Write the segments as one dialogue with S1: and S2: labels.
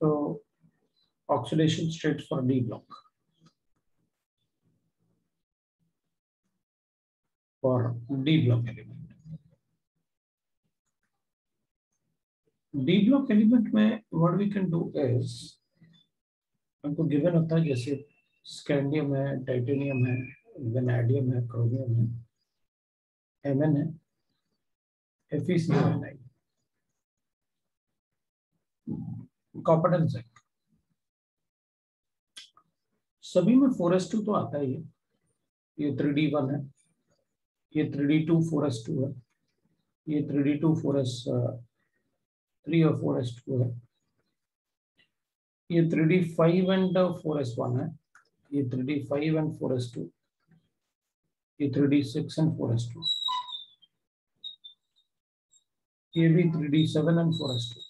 S1: So oxidation state for D block. For D block element. D block element में what we can do is हमको given होता है जैसे scandium है, titanium है, वेनेडियम है, क्रोमियम है, Mn है, FeCl9, कॉपर एंड जिंक। सभी में 4s2 तो आता ही है। ये 3d1 है, ये 3d2 4s2 है, ये 3d2 4s3 और 4s2 है, ये 3d5 एंड 4s1 है, ये 3d5 एंड 4s2, ये 3d6 एंड 4s2, ये भी 3d7 and 4s2,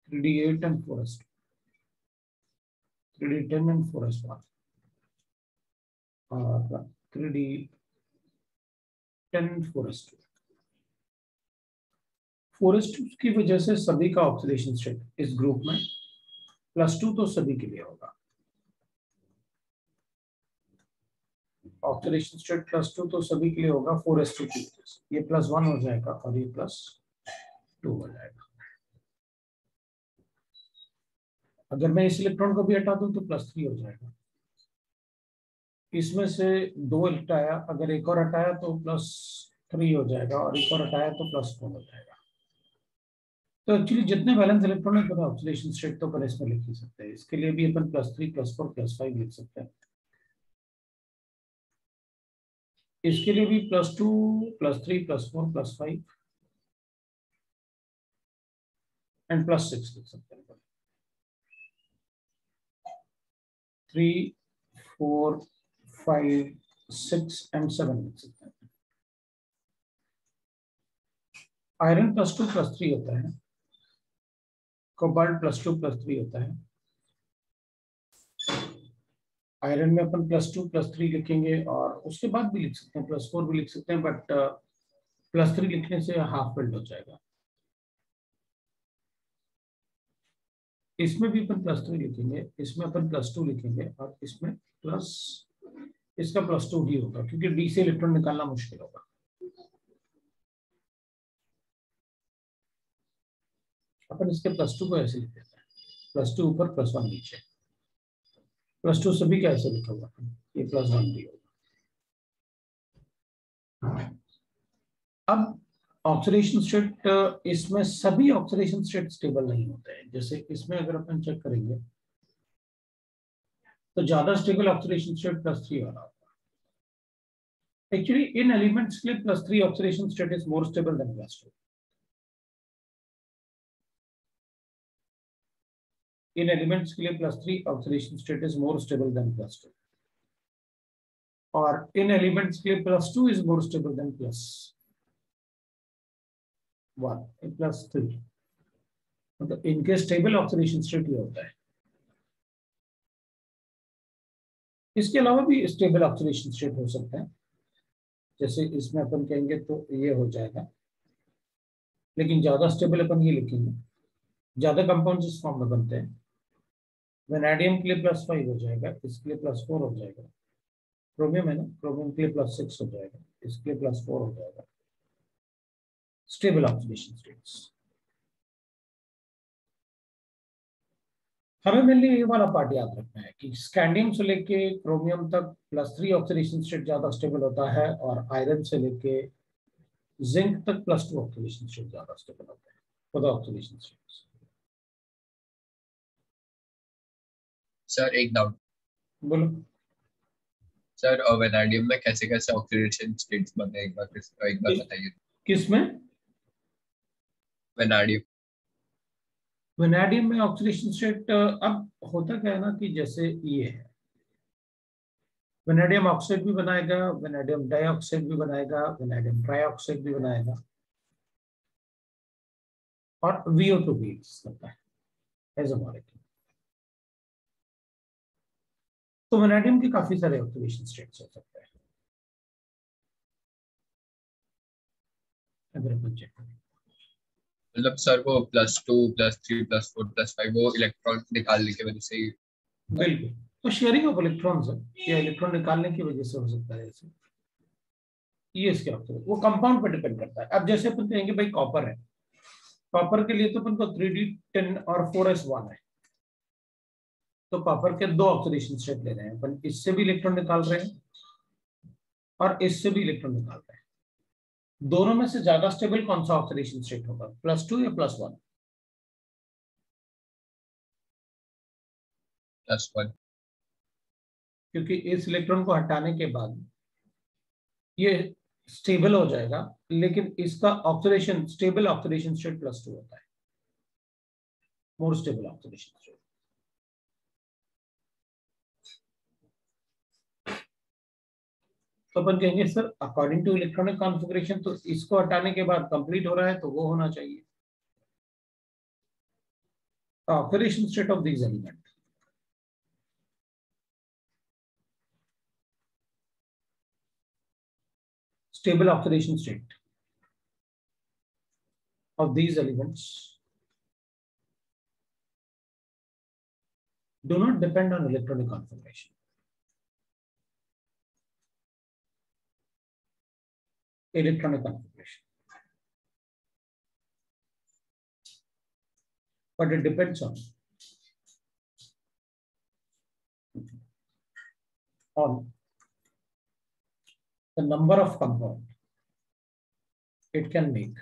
S1: 3d8 and 4s2, 3d10 and 4s1 और 3d10 4s2। 4s2 की वजह से सभी का ऑक्सीडेशन स्टेट इस ग्रुप में +2 तो सभी के लिए होगा। ऑक्सीडेशन स्टेट +2 तो सभी के लिए होगा 4s2 की वजह से। ये +1 हो जाएगा और ये +2 हो जाएगा। अगर मैं इस इलेक्ट्रॉन को भी हटा दूं तो +3 हो जाएगा। इसमें से 2 हटाया, अगर एक और हटाया तो +3 हो जाएगा और एक और हटाया तो +4 हो जाएगा। तो एक्चुअली जितने वैलेंस इलेक्ट्रॉन है ऑक्सीडेशन स्टेट तो अपन इसमें लिख ही सकते हैं। इसके लिए भी अपन +3 +4 +5 लिख सकते हैं। इसके लिए भी +2 +3 +4 +5 एंड +6 लिख सकते हैं। 3 4 5 6 एंड 7 लिख सकते हैं। आयरन +2 +3 होता है, कोबाल्ट +2 +3 होता है। आयरन में अपन +2 +3 लिखेंगे और उसके बाद भी लिख सकते हैं, +4 भी लिख सकते हैं, बट +3 लिखने से हाफ फिल्ड हो जाएगा। इसमें भी अपन +3 लिखेंगे, इसमें अपन +2 लिखेंगे और इसमें इसका +2 ही होगा क्योंकि डी से इलेक्ट्रॉन निकालना मुश्किल होगा। अपन इसके +2 को ऐसे लिख देते हैं, +2 ऊपर +1 नीचे। +2 सभी का ऐसे लिखा हुआ है, ये +1 भी होगा। अब ऑक्सीडेशन स्टेट, इसमें सभी ऑक्सीडेशन स्टेट स्टेबल नहीं होते हैं। जैसे इसमें अगर अपन चेक करेंगे तो ज्यादा स्टेबल ऑक्सीडेशन स्टेट +3 वाला होगा। एक्चुअली इन एलिमेंट्स के लिए +3 oxidation state is more stable then +2। In elements के लिए +3 oxidation state is more stable then +2 और इन एलिमेंट्स के लिए +2 इज मोर स्टेबल देन +1 +3। मतलब इनके स्टेबल ऑक्सीडेशन स्टेट ये होता है। इसके अलावा भी स्टेबल ऑक्सीडेशन स्टेट हो सकता है, जैसे इसमें अपन कहेंगे तो ये हो जाएगा, लेकिन ज्यादा स्टेबल अपन ये लिखेंगे। ज्यादा कंपाउंड्स इस फॉर्म में बनते हैं। वेनेडियम के लिए +5 हो जाएगा, इसके लिए +4 हो जाएगा। क्रोमियम है ना, क्रोमियम के लिए +6 हो जाएगा, इसके लिए +4 हो जाएगा। Stable oxidation states. हमें मेनली ये वाला पार्ट याद रखना है कि स्कैंडियम से लेके क्रोमियम तक +3 ऑक्सीडेशन स्टेट ज्यादा स्टेबल होता है और आयरन से लेके जिंक तक +2 ऑक्सीडेशन स्टेट ज्यादा स्टेबल होता है for the oxidation states.
S2: Sir एक डाउट।
S1: बोलो
S2: सर, और वेनेडियम में कैसे कैसे ऑक्सीडेशन स्टेट्स बनते हैं, एक बार बताइए।
S1: किसमें?
S2: वेनेडियम।
S1: वेनेडियम में ऑक्सीडेशन स्टेट अब होता क्या है ना कि जैसे ये है, वेनेडियम ऑक्साइड भी बनाएगा, वेनेडियम डाइऑक्साइड भी बनाएगा, वेनेडियम ट्राइऑक्साइड भी बनाएगा और VO2 भी एग्जिस्ट करता है एज अ मॉलिक्यूल। तो वेनेडियम के काफी सारे ऑक्सीडेशन स्टेट्स हो सकते हैं। अगर अपन चेक करें
S2: मतलब सर वो +2 +3 +4 +5 वो इलेक्ट्रॉन निकालने की वजह से ही।
S1: बिल्कुल, तो शेयरिंग ऑफ इलेक्ट्रॉन्स है, या इलेक्ट्रॉन निकालने की वजह से हो सकता है ऐसे, ये इसके ऑप्शन, वो कंपाउंड पर डिपेंड करता है। अब जैसे अपन कहेंगे भाई कॉपर है, कॉपर के लिए तो अपन को 3d10 और 4s1 है, तो कॉपर के दो ऑक्सीडेशन स्टेट ले रहे हैं अपन, इससे भी इलेक्ट्रॉन निकाल रहे हैं और इससे भी इलेक्ट्रॉन निकाल रहे हैं। दोनों में से ज्यादा स्टेबल कौन सा ऑक्सीडेशन स्टेट होगा, +2 या +1?
S2: +1।
S1: क्योंकि इस इलेक्ट्रॉन को हटाने के बाद ये स्टेबल हो जाएगा, लेकिन इसका ऑक्सीडेशन, स्टेबल ऑक्सीडेशन स्टेट +2 होता है, मोर स्टेबल ऑक्सीडेशन स्टेट। तो अपन कहेंगे sir according to electronic configuration तो इसको हटाने के बाद कंप्लीट हो रहा है, तो वो होना चाहिए oxidation state of this element. Stable oxidation state of these elements do not depend on electronic configuration. Electronic configuration, but it depends on the number of compound it can make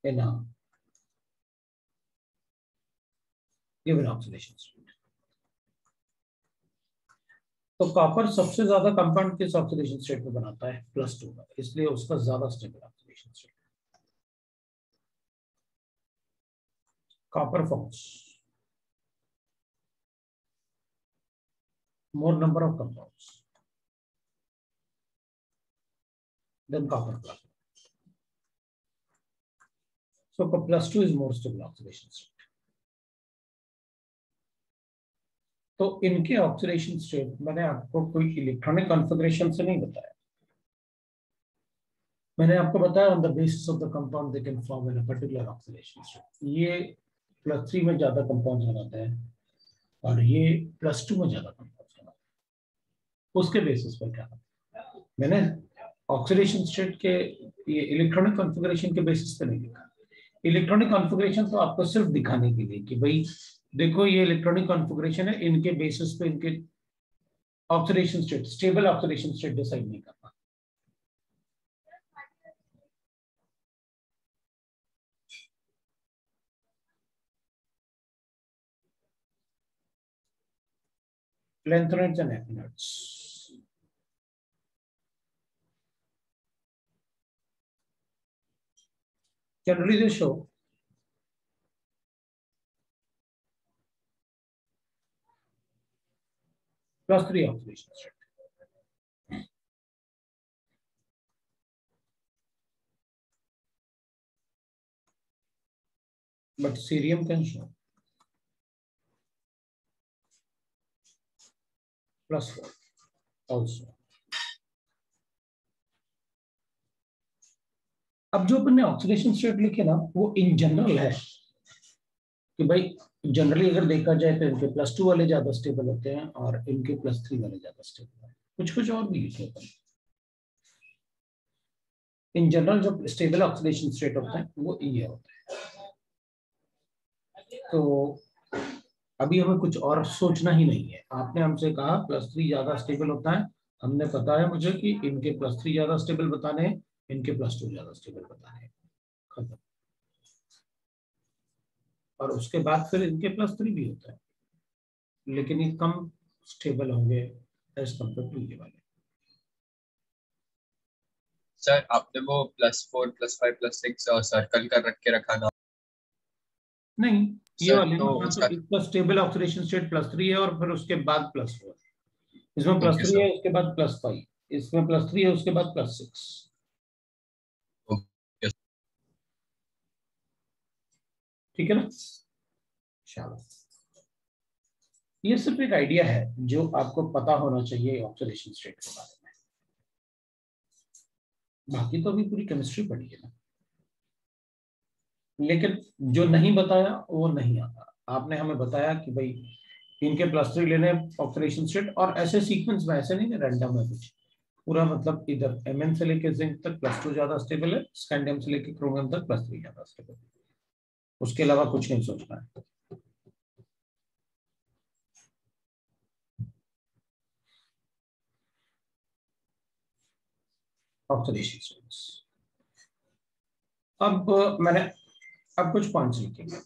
S1: in a given oxidation state. तो copper सबसे ज्यादा compound किस oxidation state में बनाता है, +2 का, इसलिए उसका ज्यादा stable oxidation state. Copper forms more number of compounds than copper plasma. So +2 is more stable oxidation state. तो इनके ऑक्सीडेशन स्टेट मैंने आपको कोई इलेक्ट्रॉनिक कॉन्फ़िगरेशन से नहीं बताया, मैंने आपको बताया on the basis of the compound they can form in a particular oxidation state. ये +3 में ज्यादा कंपाउंड बनाते हैं और ये +2 में ज्यादा कंपाउंड बनाते हैं, उसके बेसिस पर क्या मैंने ऑक्सीडेशन स्टेट के ये इलेक्ट्रॉनिक कॉन्फ़िगरेशन के बेसिस पे नहीं लिखा। इलेक्ट्रॉनिक कॉन्फ़िगरेशन तो आपको सिर्फ दिखाने के लिए कि भाई देखो ये इलेक्ट्रॉनिक कॉन्फ़िगरेशन है, इनके बेसिस पे इनके oxidation state, stable oxidation state decide नहीं करना। Lanthanides and actinides. Generally they show +3 oxidation state. But cerium can show +4 also. अब जो अपन ने ऑक्सीडेशन स्टेट लिखे ना वो इन जनरल है कि भाई जनरली अगर देखा जाए तो इनके +2 वाले ज्यादा स्टेबल होते हैं और इनके +3 वाले ज्यादा स्टेबल हैं। कुछ कुछ और भी लिखे अपन। इन जनरल जो स्टेबल ऑक्सीडेशन स्टेट होता है वो ये होता है। तो अभी हमें कुछ और सोचना ही नहीं है। आपने हमसे कहा +3 ज्यादा स्टेबल होता है, हमने पता है मुझे कि इनके +3 ज्यादा स्टेबल बताने हैं, इनके +2 ज्यादा स्टेबल बताने हैं, खत्म। और उसके बाद फिर इनके +3 भी होता है, लेकिन ये कम स्टेबल होंगे एज कम्पेयर टू ये वाले।
S2: सर आपने वो +4 +5 +6 सर्कल कर रखा ना?
S1: नहीं ये वाले
S2: तो
S1: ना, तो इसका स्टेबल ऑक्सीडेशन स्टेट +3 है और फिर उसके बाद +4, इसमें +3 है उसके बाद +5, इसमें +3 है उसके बाद +6। ठीक है ना? चलो ये सिर्फ एक आइडिया है जो आपको पता होना चाहिए ऑक्सीडेशन स्टेट के बारे में। बाकी तो अभी पूरी केमिस्ट्री पढ़ी है ना, लेकिन जो नहीं बताया वो नहीं आता। आपने हमें बताया कि भाई इनके +3 लेने ऑक्सीडेशन स्टेट, और ऐसे सीक्वेंस में, ऐसे नहीं रैंडम है कुछ, पूरा मतलब इधर Mn से लेके जिंक तक +2 ज्यादा स्टेबल है, स्कैंडियम से लेके क्रोमियम तक +3 ज्यादा स्टेबल है, उसके अलावा कुछ नहीं सोचना है। Oxidation states. अब मैंने अब कुछ पॉइंट्स लिखेंगे।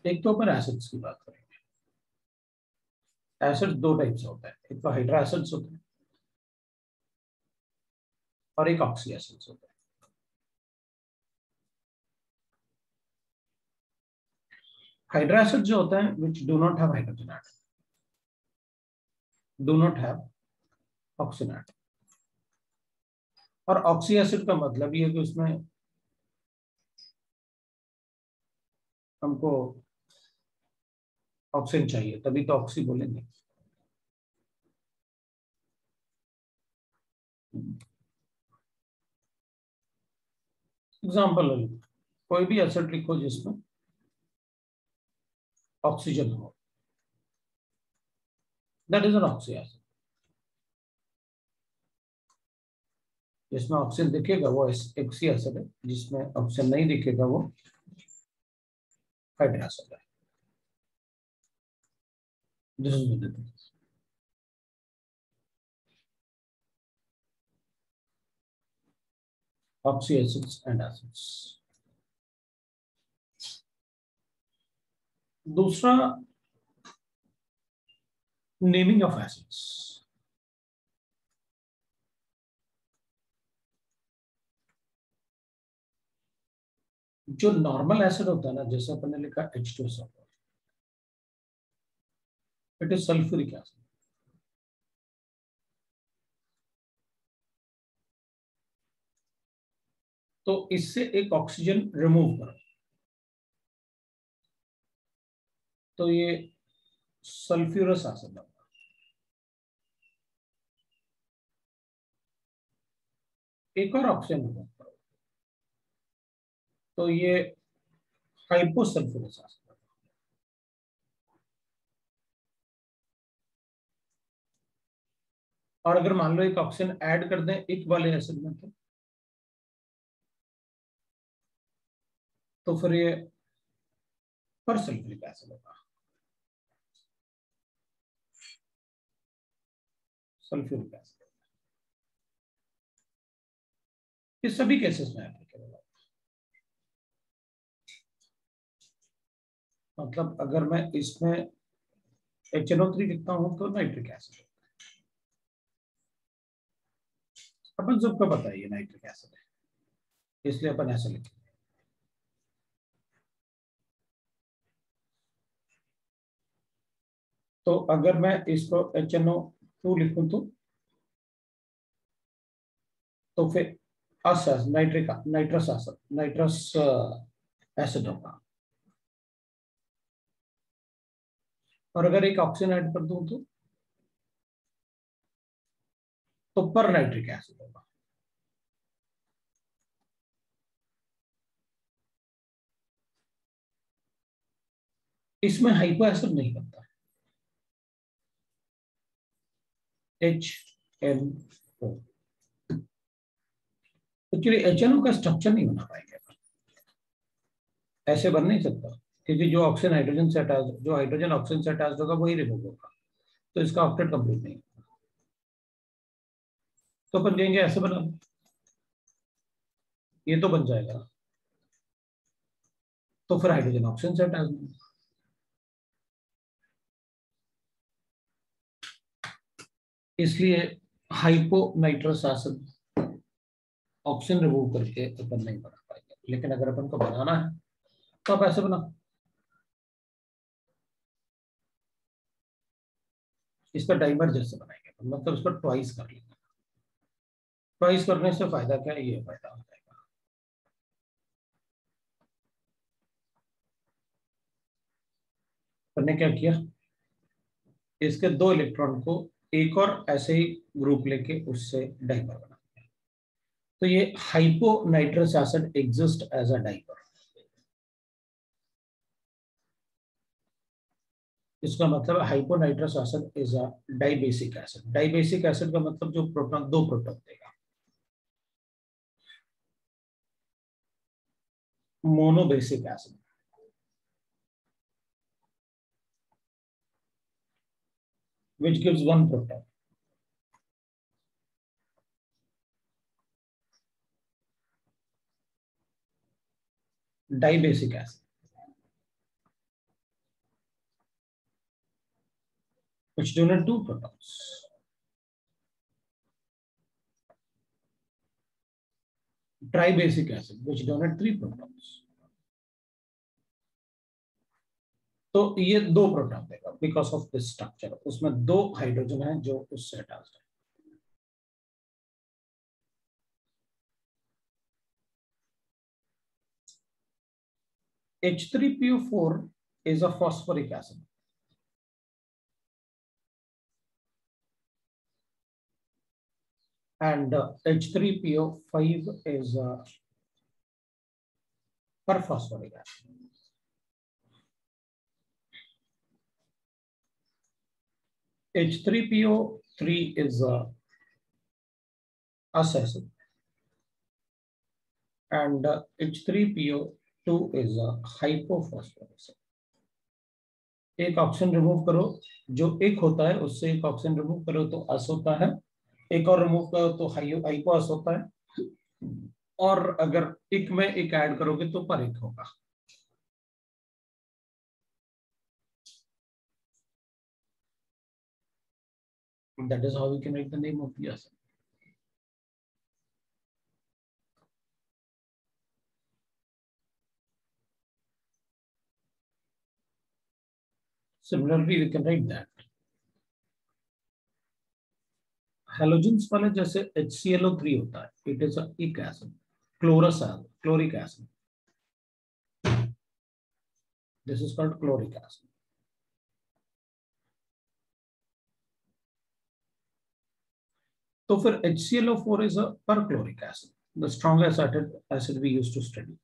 S1: एक तो अपन एसिड्स की बात करेंगे। एसिड दो टाइप से होता है, एक तो हाइड्रा एसिड्स होते हैं और एक ऑक्सी एसिड्स होते हैं। हाइड्रा एसिड जो होता है which do not have hydrogen atom, do not have oxygen atom. और ऑक्सी एसिड का मतलब ये है कि उसमें हमको ऑक्सीजन चाहिए, तभी तो ऑक्सी बोलेंगे। एग्जाम्पल कोई भी एसिड लिखो जिसमें ऑक्सीजन हो, that is an oxy acid. जिसमें ऑक्सीजन दिखेगा वो एक्सी एसिड है, जिसमें ऑक्सीजन नहीं दिखेगा वो हाइड्रा एसिड है। This is the difference. Oxy acids and acids. दूसरा, नेमिंग ऑफ एसिड्स। जो नॉर्मल एसिड होता है ना, जैसे अपन ने लिखा H2SO, it is sulphuric acid. तो इससे एक ऑक्सीजन रिमूव करो तो ये सल्फ्यूरस एसिड होगा। एक और ऑक्सीजन रिमूव करो तो ये हाइपोसल्फ्यूरस एसिड होगा। और अगर मान लो एक ऑक्सीजन ऐड कर दें एक वाले एसिड में, तो फिर ये परसल्फ्यूरिक एसिड होगा, सल्फ्यूरिक एसिड। ये सभी केसेस में एप्लीकेबल है। मतलब अगर मैं इसमें HNO3 लिखता हूं तो नाइट्रिक एसिड। अपन सबको पता है ये नाइट्रिक एसिड है, इसलिए अपन ऐसे लिखेंगे। तो अगर मैं इसको HNO2 लिखूं तो फिर नाइट्रस एसिड होगा। और अगर एक ऑक्सीजन ऐड कर दूं तो पर नाइट्रिक एसिड होगा। इसमें हाइपो एसिड नहीं बनता, HNO। एक्चुअली HNO का स्ट्रक्चर नहीं बना पाएंगे, ऐसे बन नहीं सकता, क्योंकि जो ऑक्सीजन हाइड्रोजन से अटैच, जो हाइड्रोजन ऑक्सीजन से अटैच होगा वही रिमूव होगा, तो इसका ऑक्टेट कंप्लीट नहीं होगा। तो अपन कहेंगे ऐसे बना, ये तो बन जाएगा, तो फिर हाइड्रोजन ऑक्सीजन से अटैच नहीं। इसलिए hypo nitrous acid oxygen remove करके अपन नहीं बना पाएंगे। लेकिन अगर अपन को बनाना है तो आप ऐसे बना, इसका डाइमर जैसे बनाएंगे, मतलब इसको ट्वाइस कर लेंगे। ट्वाइस करने से फायदा क्या है, ये फायदा हो जाएगा। हमने क्या किया, इसके 2 इलेक्ट्रॉन को एक और ऐसे ही ग्रुप लेके उससे डाइपर बनाते हैं। तो ये hyponitrous acid exist as a dimer. इसका मतलब hyponitrous acid is a dibasic acid. Dibasic acid का मतलब जो प्रोटॉन, 2 प्रोटॉन देगा। Monobasic acid which gives 1 proton. Dibasic acid, which donate 2 protons. Tribasic acid, which donate 3 protons. तो ये 2 proton देगा because of this structure. उसमें 2 हाइड्रोजन है जो उससे अटैच्ड है। H3PO4 is a phosphoric acid. And H3PO5 is a perphosphoric acid. H3PO3 is a acid. And H3PO2 is a hypophosphoric acid. एक oxygen remove करो, जो एक होता है उससे एक ऑक्सीजन रिमूव करो तो अस होता है, एक और रिमूव करो तो हाइपो अस होता है, और अगर एक में एक ऐड करोगे तो पर एक होगा। That is how we can write the name of the acid. Similarly, we can write that. Halogens वाले जैसे HClO3 होता है, it is a weak acid, chloric acid. This is called chloric acid. तो फिर HClO4 is a perchloric acid, the strongest acid we used to study.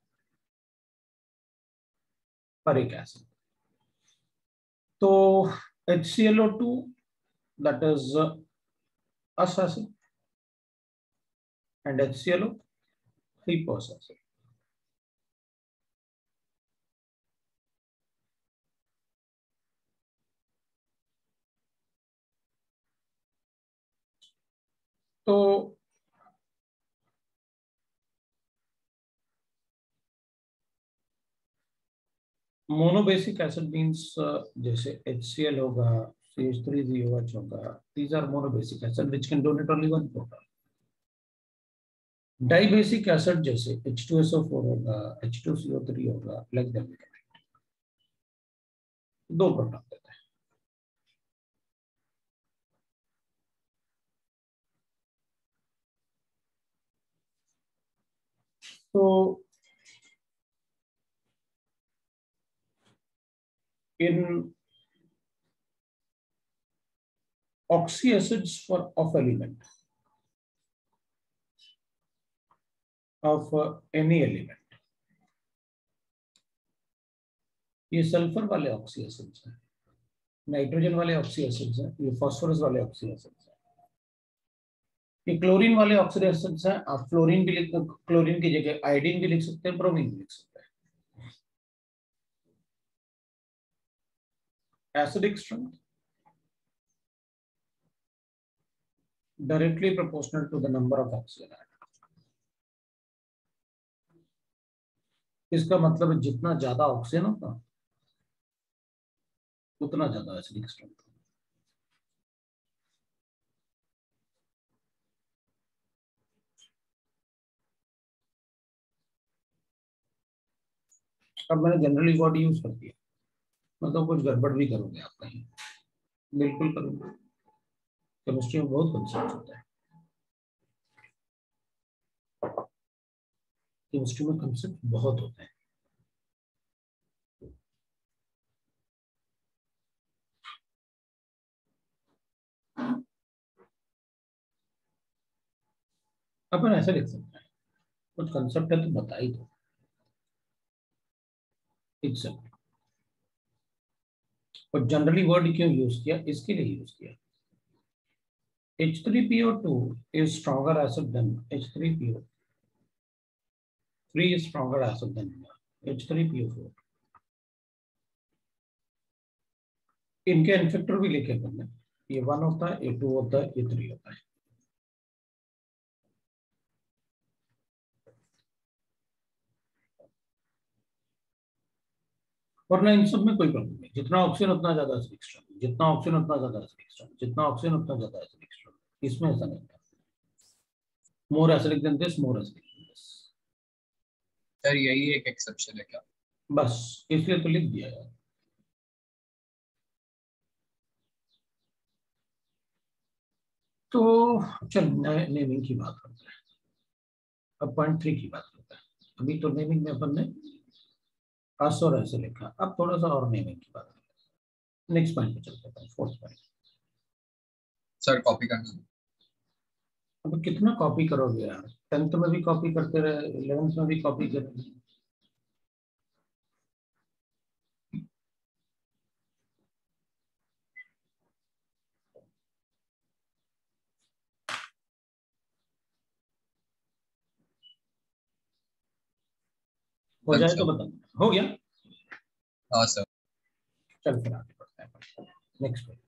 S1: Peric acid. तो HClO2 that is us acid, and HClO hypos acid. तो monobasic acid means जैसे HCl होगा, CH3COH होगा, these are monoBasic acid which can donate only 1 proton. Dibasic acid जैसे H2SO4 होगा, H2CO3 होगा, like that 2 proton देता है। तो in oxy acids for of element of any element, ये सल्फर वाले ऑक्सी एसिड्स हैं, नाइट्रोजन वाले ऑक्सी एसिड्स हैं, ये फास्फोरस वाले ऑक्सी एसिड्स हैं, ये क्लोरीन वाले ऑक्सी एसिड्स हैं। आप फ्लोरीन भी क्लोरीन की जगह आयोडीन भी लिख सकते हैं, ब्रोमीन भी लिख सकते हैं। Acidic strength directly proportional to the number of oxygen atom. इसका मतलब है जितना ज्यादा ऑक्सीजन होगा उतना ज्यादा एसिडिक स्ट्रेंथ। अब मैंने जनरली वर्ड यूज कर दिया, मतलब कुछ गड़बड़ भी करोगे आप कहीं, बिल्कुल करोगे। केमिस्ट्री में बहुत कंसेप्ट होता है, केमिस्ट्री में कंसेप्ट बहुत होते हैं। अपन ऐसे लिख सकते हैं, कुछ कंसेप्ट है तो बता ही दो। एक्सेप्ट, और जनरली वर्ड क्यों यूज किया, इसके लिए यूज किया। H3PO2 is stronger acid than H3PO. 3 is stronger acid than H3PO4. इनके इन्फेक्टर भी लिखे हमने, ये 1 होता है, ये 2 होता है, ये 3 होता है। वरना इन सब में कोई प्रॉब्लम नहीं, जितना ऑक्सीजन उतना ज्यादा एसिडिक स्ट्रॉन्ग, जितना ऑक्सीजन उतना ज्यादा एसिडिक स्ट्रॉन्ग, जितना ऑक्सीजन उतना ज्यादा एसिडिक स्ट्रॉन्ग, इसमें ऐसा नहीं है। More acidic then this, more acidic then this.
S2: Sir यही एक एक्सेप्शन है क्या?
S1: बस इसलिए तो लिख दिया यार। तो चल नेमिंग की बात करते हैं, अब पॉइंट 3 की बात करते हैं। अभी तो नेमिंग में अपन ने अस और ऐसे लिखा, अब थोड़ा सा और नेमिंग की बात करते हैं। नेक्स्ट पॉइंट पे चलते हैं, फोर्थ पॉइंट।
S2: सर कॉपी करना।
S1: अब कितना कॉपी करोगे यार, 10th में भी कॉपी करते रहे, 11th में भी कॉपी कर रहे। हो जाए
S2: अच्छा।
S1: तो बताना। हो गया?
S2: हाँ सर।
S1: चल फिर आगे बढ़ते हैं, नेक्स्ट पेज।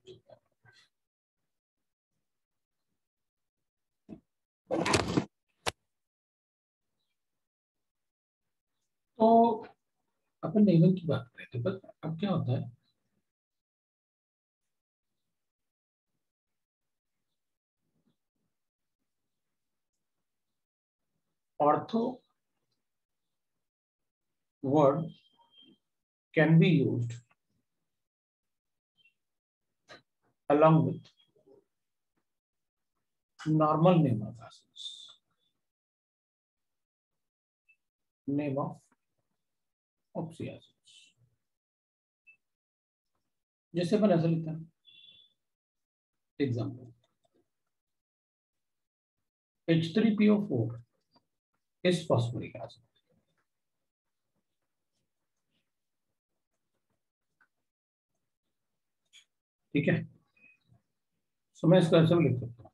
S1: तो अपन नेमिंग की बात करें थे, बस अब क्या होता है, ortho word can be used along with normal name of acids, name of oxyacids। जैसे अपन ऐसा लिखते हैं, example H3PO4 is phosphoric acid। ठीक है, तो मैं इसको ऐसे भी लिख सकता हूँ,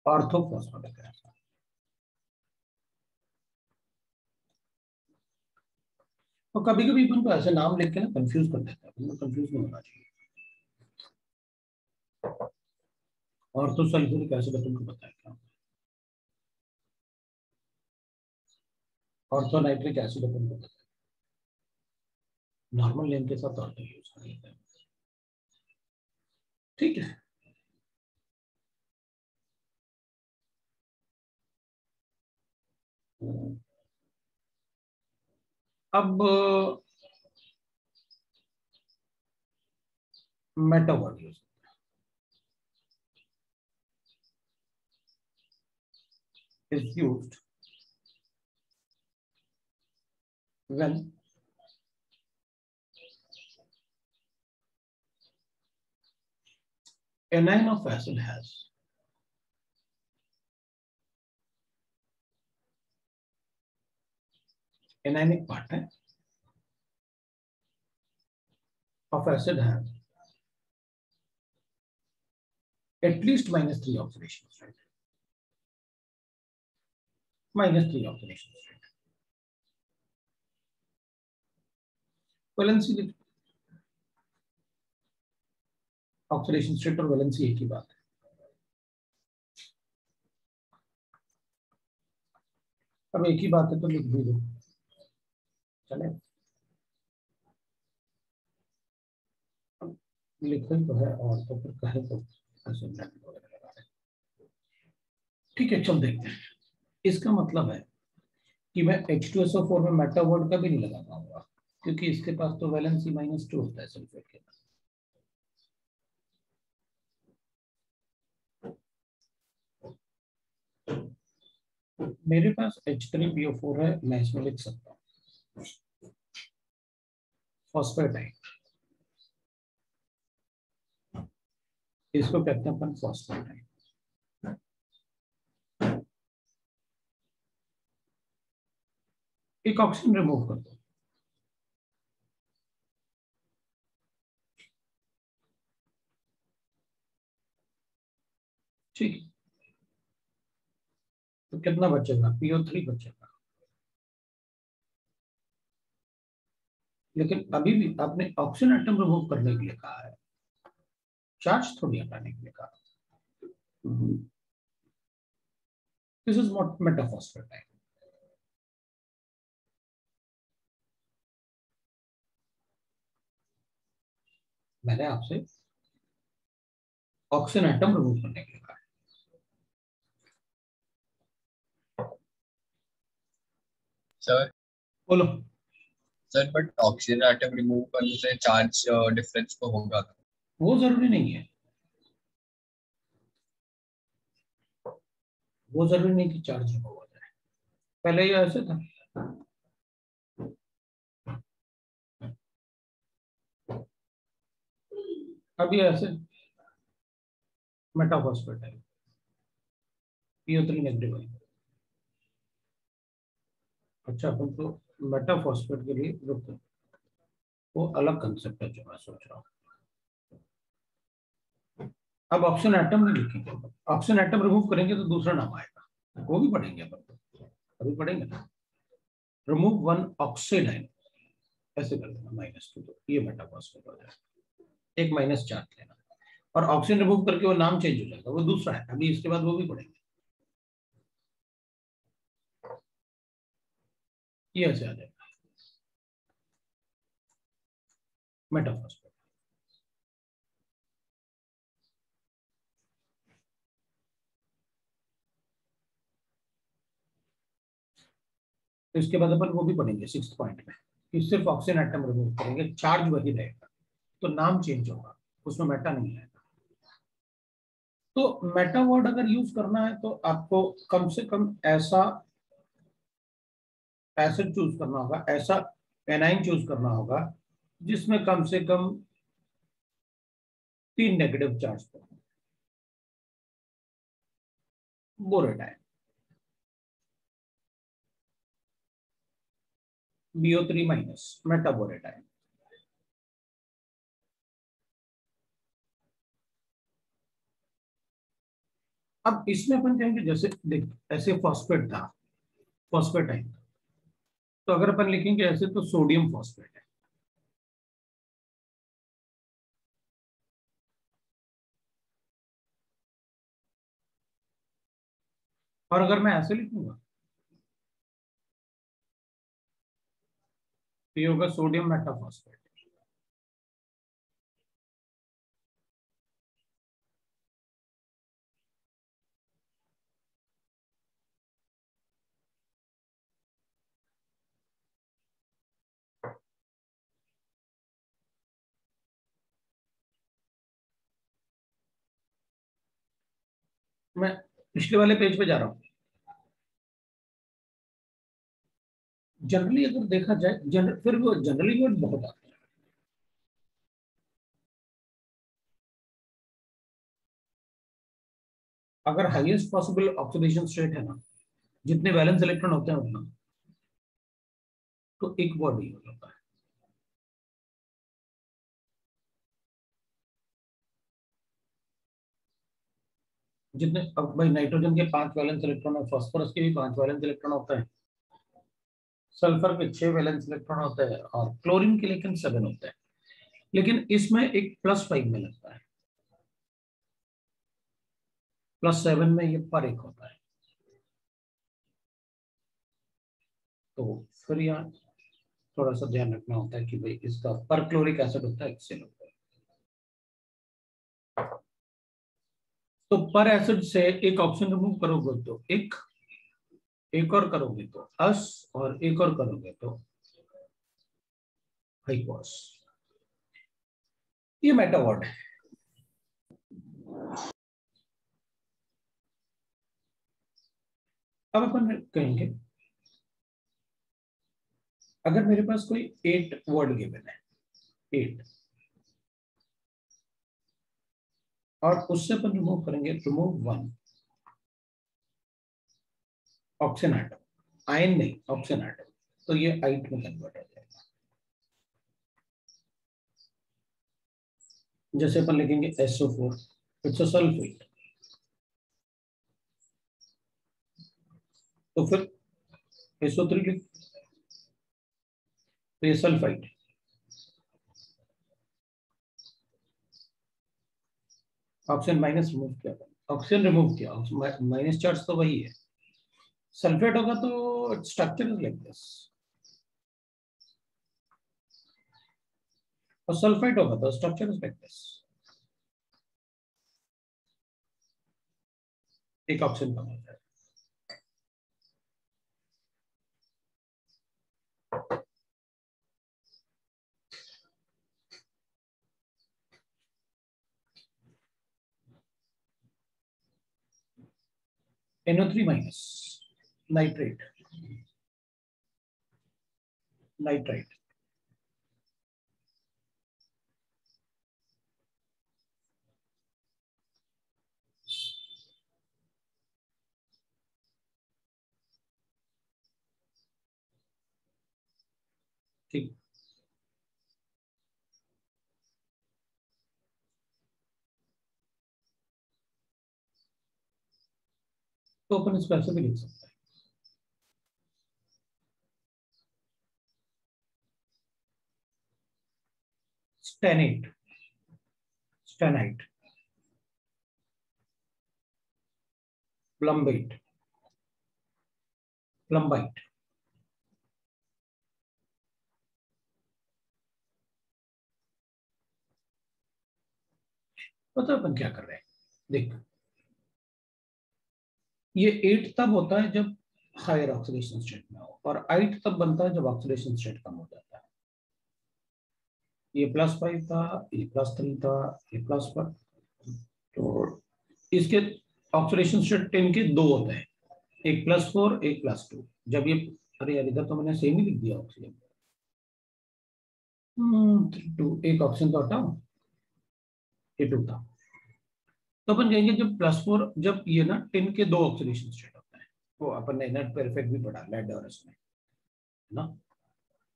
S1: ऑर्थोफॉस्फोरिक एसिड। तो कभी कभी अपन को ऐसे नाम लिख के ना कंफ्यूज कर देता है, अपन कंफ्यूज नहीं होना चाहिए। ऑर्थोसल्फ्यूरिक एसिड अपन को पता है क्या, ऑर्थोनाइट्रिक एसिड अपन को पता है, नॉर्मल नेम के साथ ऑर्थो यूज कर लेते हैं। ठीक है, अब Meta word use is used when anion of acid has anionic part है of acid have at least -3 oxidation strength, -3 oxidation strength। Valency, oxidation state और वैलेंसी एक ही बात है। अब एक ही बात है तो लिख भी दो, चले। लिखा तो है और तो फिर कहे तो ऐसे ब्रैकेट वगैरह लगा रहे। ठीक है, चल देखते हैं। इसका मतलब है कि मैं H2SO4 में मेटा वर्ड का भी नहीं लगा पाऊंगा, क्योंकि इसके पास तो वैलेंसी -2 होता है सल्फेट के पास। मेरे पास H3PO4 है, मैं इसमें लिख सकता हूँ फॉस्फेटाइड, इसको कहते हैं अपन फॉस्फेटाइड। एक ऑक्सीजन रिमूव कर दो, ठीक है, तो कितना बचेगा, PO3 बचेगा। लेकिन अभी भी आपने ऑक्सीजन एटम रिमूव करने के लिए कहा है, चार्ज थोड़ी हटाने के लिए कहा। This is not metaphosphate. मैंने आपसे ऑक्सीजन एटम रिमूव करने के लिए कहा।
S2: सर
S1: बोलो।
S2: Sir but oxygen atom remove करने से चार्ज डिफरेंस तो होगा।
S1: वो जरूरी नहीं है, वो जरूरी नहीं कि चार्ज रिमूव हो जाए। पहले ये ऐसे था, अभी ऐसे मेटाफॉस्फेट है, PO3 नेगेटिव है। अच्छा, अपन तो मेटाफॉस्फेट के लिए रुक, वो अलग कंसेप्ट है जो मैं सोच रहा हूँ। अब ऑक्सीजन एटम नहीं लिखेंगे, ऑक्सीजन एटम रिमूव करेंगे तो दूसरा नाम आएगा, वो भी पढ़ेंगे अपन तो, अभी पढ़ेंगे ना। रिमूव वन ऑक्सीड आयन, ऐसे कर देना -2, तो ये मेटाफॉस्फेट हो जाएगा। एक -4 लेना, और ऑक्सीजन रिमूव करके वो नाम चेंज हो जाएगा, वो दूसरा है, अभी इसके बाद वो भी पढ़ेंगे। ये ऐसे आ जाएगा मेटाफॉस्फेट। तो इसके बाद अपन वो भी पढ़ेंगे 6th पॉइंट में, कि सिर्फ ऑक्सीजन एटम रिमूव करेंगे, चार्ज वही रहेगा, तो नाम चेंज होगा, उसमें मेटा नहीं आएगा। तो मेटा वर्ड अगर यूज करना है तो आपको कम से कम ऐसा एसिड चूज करना होगा, ऐसा एनाइन चूज करना होगा जिसमें कम से कम 3 नेगेटिव चार्ज हो। Borate ion, BO3- metaborate ion. अब इसमें अपन कहेंगे, जैसे देख ऐसे फॉस्फेट था, फॉस्फेट आयन, तो अगर अपन लिखेंगे ऐसे तो सोडियम फॉस्फेट है। और अगर मैं ऐसे लिखूंगा तो ये होगा सोडियम मेटाफॉस्फेट। मैं पिछले वाले पेज पे जा रहा हूँ। जनरली अगर देखा जाए, फिर वो जनरली वर्ड बहुत आते हैं। अगर हाईएस्ट पॉसिबल ऑक्सीडेशन स्टेट है ना, जितने वैलेंस इलेक्ट्रॉन होते हैं उतना, तो एक वर्ड ही हो जाता है। जितने, अब भाई नाइट्रोजन के 5 वैलेंस इलेक्ट्रॉन है, फास्फोरस के भी 5 वैलेंस इलेक्ट्रॉन होते हैं, सल्फर के 6 वैलेंस इलेक्ट्रॉन होते हैं, और क्लोरीन के लेकिन 7 होते हैं। लेकिन इसमें एक +5 में लगता है, +7 में ये पर एक होता है। तो फिर यहाँ थोड़ा सा ध्यान रखना होता है कि भाई इसका पर क्लोरिक एसिड होता है, एक्सेल होता है। तो पर एसिड से एक ऑप्शन रिमूव करोगे तो एक और करोगे तो अस, और एक और करोगे तो हाइपोस। ये मेटा वर्ड है। अब अपन कहेंगे, अगर मेरे पास कोई 8 वर्ड गिवन है, 8, और उससे अपन रिमूव करेंगे, रिमूव 1 ऑक्सीजन एटम, आयन नहीं ऑक्सीजन एटम, तो ये आइट में कन्वर्ट हो जाएगा। जैसे अपन लिखेंगे SO4, इट्स अ सल्फेट, तो फिर SO3 लिख, तो ये सल्फाइड। ऑक्सीजन माइनस रिमूव किया, ऑक्सीजन रिमूव किया, माइनस चार्ज तो वही है। सल्फेट होगा तो स्ट्रक्चर इज लाइक दिस, और सल्फेट होगा तो स्ट्रक्चर इज लाइक दिस। एक ऑप्शन कम हो जाएगा। NO3 माइनस नाइट्रेट, नाइट्राइट, ठीक। तो अपन इसको ऐसे भी लिख सकते हैं, स्टेनेट, स्टेनाइट, प्लम्बेट, प्लम्बाइट। पता है अपन क्या कर रहे हैं, देख, ये 8 तब होता है जब हायर ऑक्सीडेशन स्टेट में हो, और 8 तब बनता है जब ऑक्सीडेशन स्टेट कम हो जाता है। ये +5 था, ये +3 था, ये +1, तो इसके ऑक्सीडेशन स्टेट 10 के 2 होते हैं, एक +4 एक +2। जब ये, अरे यार इधर तो मैंने सेम ही लिख दिया ऑक्सीजन, 2, एक ऑक्सीजन तो हटाओ, ये 2 था। तो अपन कहेंगे जब +4, जब ये ना 10 के 2 ऑक्सीडेशन स्टेट होता है, वो अपन ने इनर्ट पर इफेक्ट भी पढ़ा लेड और इसमें, है ना,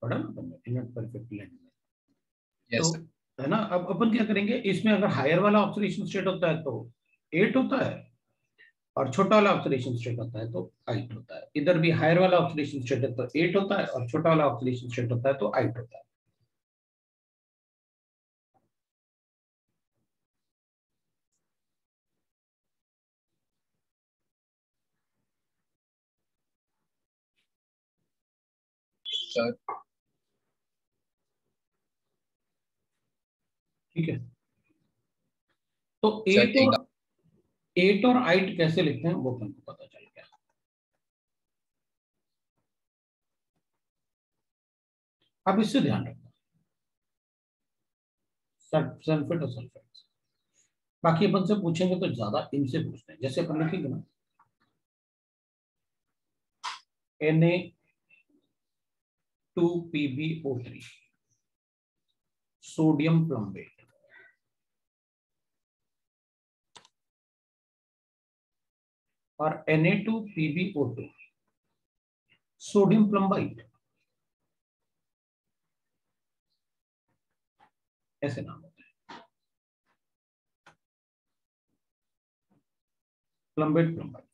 S1: पढ़ा ना अपन ने इनर्ट पर इफेक्ट लेड में। तो
S2: yes sir.
S1: है ना, अब अपन क्या करेंगे, इसमें अगर हायर वाला ऑक्सीडेशन स्टेट होता है तो 8 होता है, और छोटा वाला ऑक्सीडेशन स्टेट होता है तो 8 होता है। इधर भी हायर वाला ऑक्सीडेशन स्टेट है तो 8 होता है, और छोटा वाला ऑक्सीडेशन स्टेट होता है तो 8 होता है।
S2: Sir,
S1: ठीक है, तो
S2: sir, एक
S1: 8 और 8 कैसे लिखते हैं वो अपन को पता चल गया। अब इससे ध्यान रखना, सल्फेट और सल्फेट, बाकी अपन से पूछेंगे तो ज्यादा इनसे पूछते हैं। जैसे अपन लिखेंगे ना Na2PbO3, सोडियम प्लम्बेट, और Na2PbO2, सोडियम प्लम्बाइट, ऐसे नाम होता है, प्लम्बेट प्लम्बाइट।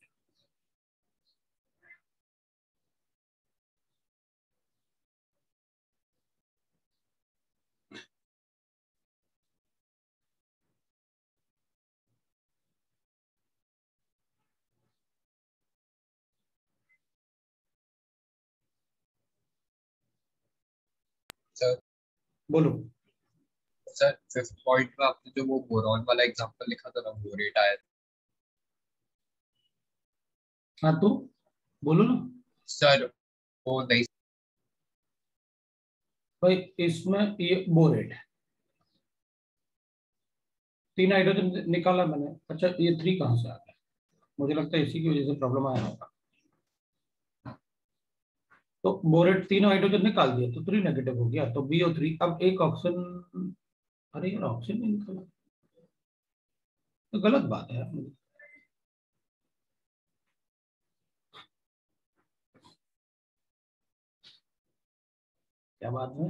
S2: सर,
S1: बोलो।
S2: सर 5th पॉइंट में आपने जो वो बोरॉन वाला एग्जांपल लिखा था ना, बोरेट आया था।
S1: हाँ तो बोलो ना
S2: सर वो नहीं।
S1: भाई, इसमें ये बोरेट है, 3 हाइड्रोजन निकाला मैंने, अच्छा ये 3 कहाँ से आ गया, मुझे लगता है इसी की वजह से प्रॉब्लम आया होगा। तो बोरेट 3 हाइड्रोजन निकाल दिया तो 3 नेगेटिव हो गया, तो BO3। अब एक ऑक्सीजन, अरे यार ऑक्सीजन नहीं निकला, तो गलत बात है यार। क्या बात है,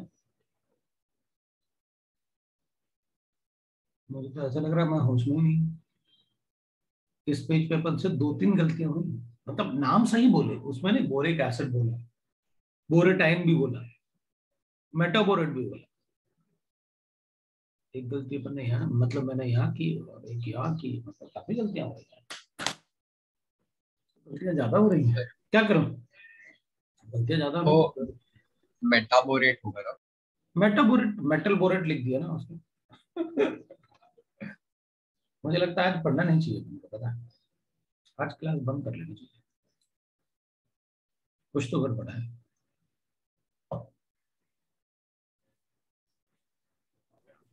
S1: मुझे तो ऐसा लग रहा है मैं होश में ही नहीं। इस पेज पे अपन से 2-3 गलतियां हुई। मतलब नाम सही बोले उसमें, नहीं बोरिक एसिड बोला, बोरेटाइन भी बोला, मेटाबोरेट भी बोला। एक गलती अपन ने यहाँ, मतलब मैंने यहाँ की और एक यहाँ की, मतलब काफी गलतियां हो रही हैं। गलतियां ज्यादा हो रही हैं, क्या करूं, गलतियां ज्यादा
S2: तो
S1: हो रही हैं।
S2: मेटाबोरेट होगा ना?
S1: मेटाबोरेट, मेटल बोरेट लिख दिया ना उसने। मुझे लगता है आज पढ़ना नहीं चाहिए तुमको, पता है आज क्लास बंद कर लेनी चाहिए, कुछ तो गड़बड़ है।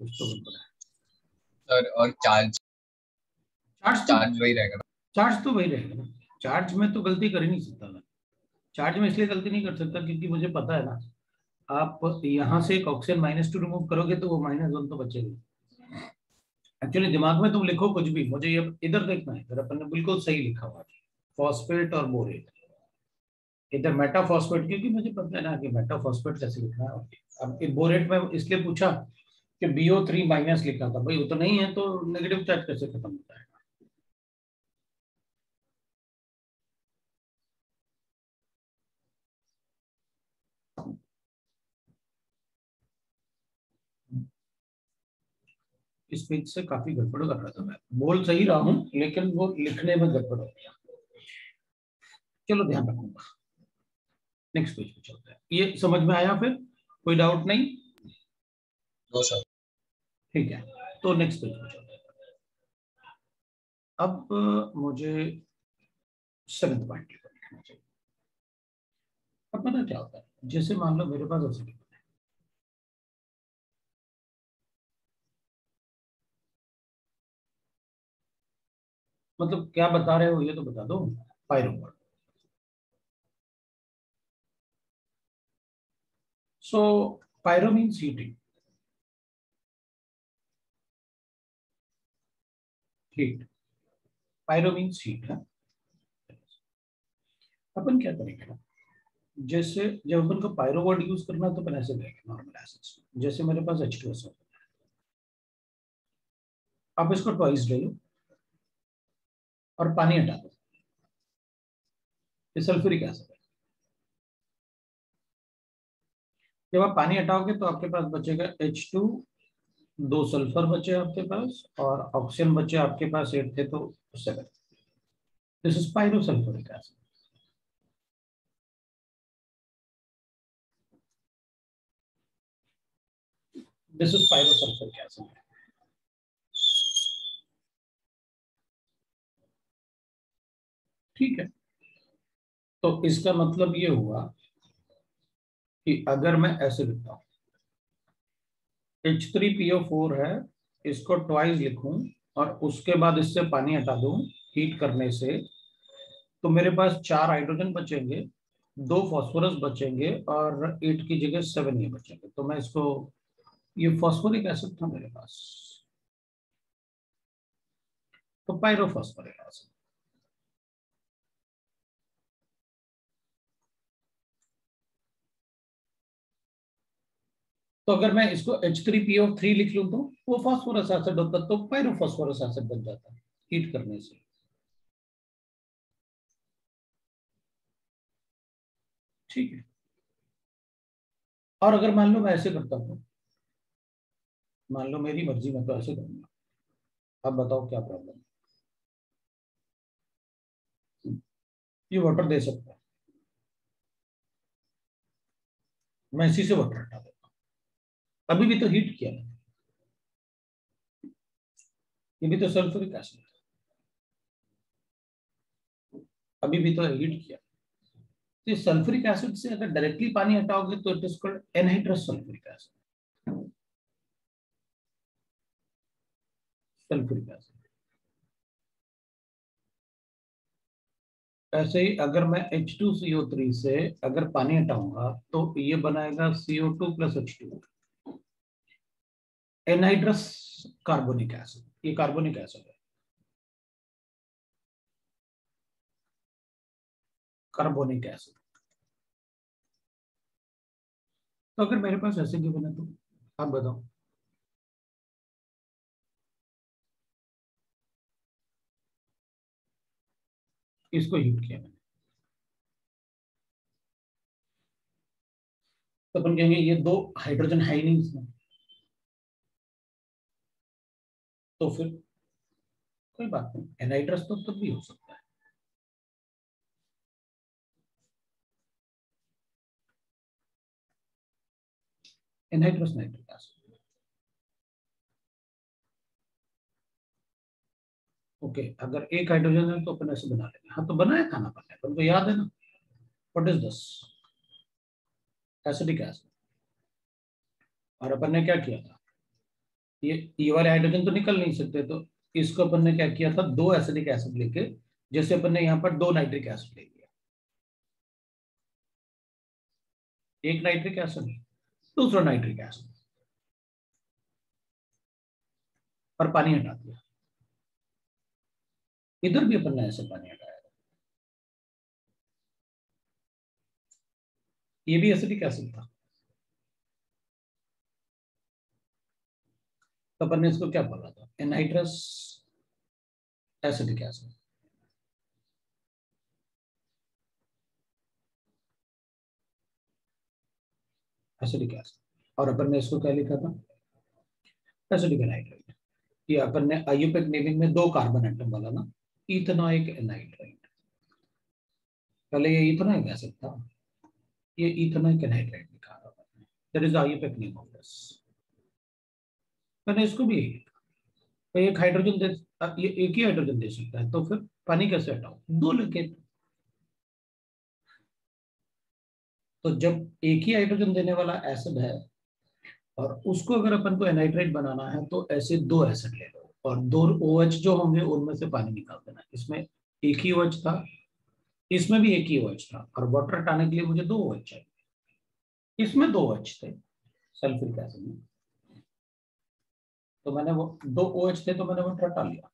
S1: कुछ तो गड़बड़ है।
S2: सर और चार्ज,
S1: चार्ज तो,
S2: चार्ज वही रहेगा ना?
S1: चार्ज तो वही रहेगा ना। चार्ज में तो गलती कर ही नहीं सकता मैं। चार्ज में इसलिए गलती नहीं कर सकता क्योंकि मुझे पता है ना, आप यहाँ से एक ऑक्सीजन -2 रिमूव करोगे तो वो -1 तो बचेगा। एक्चुअली दिमाग में तुम लिखो कुछ भी, मुझे ये इधर देखना है, इधर अपन ने बिल्कुल सही लिखा हुआ है, फॉस्फेट और बोरेट। इधर मेटाफॉस्फेट, क्योंकि मुझे पता है ना कि मेटाफॉस्फेट कैसे लिखना है। अब बोरेट में इसलिए पूछा कि BO3- लिखा था, भाई वो तो नहीं है तो नेगेटिव चार्ज कैसे खत्म होता है। इस पेज से काफी गड़बड़ कर रहा था मैं, बोल सही रहा हूँ लेकिन वो लिखने में गड़बड़ हो गया। चलो ध्यान रखूंगा। नेक्स्ट पेज पे चलते हैं, ये समझ में आया फिर, कोई डाउट नहीं?
S2: दो सर।
S1: ठीक है, तो नेक्स्ट पेज पे चलते हैं। अब मुझे 7th पॉइंट लिखना चाहिए। अब पता क्या होता है, जैसे मान लो मेरे पास ऐसे, मतलब क्या बता रहे हो ये तो बता दो। Pyro, so pyro means heating, heat, pyro means heat है। अपन क्या करेंगे ना, जैसे जब अपन को पायरो वर्ड यूज करना है तो अपन ऐसे करेंगे नॉर्मल एसिड्स, जैसे मेरे पास H2SO, आप इसको ट्वाइस ले लो और पानी हटा दो, ये सल्फ्यूरिक एसिड है। जब आप पानी हटाओगे तो आपके पास बचेगा H2, 2 सल्फर बचे आपके पास, और ऑक्सीजन बचे आपके पास 8 थे तो 7। This is pyro sulphuric acid. This is pyro sulphuric acid. ठीक है, तो इसका मतलब ये हुआ कि अगर मैं ऐसे लिखता हूं, H3PO4 है, इसको ट्वाइस लिखूं और उसके बाद इससे पानी हटा दूं हीट करने से, तो मेरे पास 4 हाइड्रोजन बचेंगे, 2 फॉस्फोरस बचेंगे और 8 की जगह 7 ये बचेंगे। तो मैं इसको, ये फॉस्फोरिक एसिड था मेरे पास, तो पायरोफॉस्फोरिक एसिड। तो अगर मैं इसको H3PO3 लिख लूं तो वो फॉस्फोरस एसिड होता, तो पायरोफॉस्फोरस एसिड बन जाता हीट करने से। ठीक है, और अगर मान लो मैं ऐसे करता हूं, मान लो मेरी मर्जी, मैं तो ऐसे करूंगा, अब बताओ क्या प्रॉब्लम है। ये वाटर दे सकता है, मैं इसी से वाटर हटा देता हूं, अभी भी तो हीट किया है, ये भी तो सल्फ्यूरिक एसिड है, अभी भी तो हीट किया। तो सल्फ्यूरिक एसिड से अगर डायरेक्टली पानी हटाओगे तो it is called anhydrous sulphuric acid, sulphuric acid. ऐसे ही अगर मैं H2CO3 से अगर पानी हटाऊंगा तो ये बनाएगा CO2 + H2, anhydrous carbonic acid, ये कार्बोनिक एसिड है, कार्बोनिक एसिड। तो अगर मेरे पास ऐसे गिवन है तो आप बताओ। इसको यूज किया मैंने, तो अपन कहेंगे ये दो हाइड्रोजन है ही नहीं इसमें, तो फिर कोई बात नहीं, एनहाइड्रस तो तब भी हो सकता है। Anhydrous nitric acid. ओके, अगर एक हाइड्रोजन है तो अपन ऐसे बना लेंगे। हाँ तो बनाया था ना अपन, अपन को याद है ना, what is this, acidic acid. और अपन ने क्या किया था, ये वाले हाइड्रोजन तो निकल नहीं सकते, तो इसको अपन ने क्या किया था, दो एसिडिक एसिड लेके, जैसे अपन ने यहाँ पर दो नाइट्रिक एसिड ले लिया, एक नाइट्रिक एसिड दूसरा नाइट्रिक एसिड, और पानी हटा दिया। इधर भी अपन ने ऐसे पानी हटाया, ये भी एसिडिक एसिड था, तो अपन ने इसको क्या बोला था, anhydrous acidic acid. Acidic acid, और अपन ने इसको क्या लिखा था, एसिडिक एनहाइड्राइड। ये अपन ने आईयूपीएक नेमिंग में दो कार्बन एटम वाला ना, इथेनॉइक एनहाइड्राइड। पहले ये इथेनॉइक एसिड था, ये इथेनॉइक एनहाइड्राइड लिखा था, that is IUPAC name of this. मैंने इसको भी यही लिखा, तो एक हाइड्रोजन दे, ये एक ही हाइड्रोजन दे सकता है, तो फिर पानी कैसे हटाओ, दो लेके। तो जब एक ही हाइड्रोजन देने वाला एसिड है और उसको अगर अपन को एनहाइड्राइड बनाना है, तो ऐसे दो एसिड ले लो और दो OH जो होंगे उनमें से पानी निकाल देना। इसमें एक ही OH था, इसमें भी एक ही OH था, और वाटर हटाने के लिए मुझे दो OH चाहिए, इसमें दो OH थे सल्फ्यूरिक एसिड में, तो मैंने वो दो OH थे तो मैंने वाटर हटा लिया,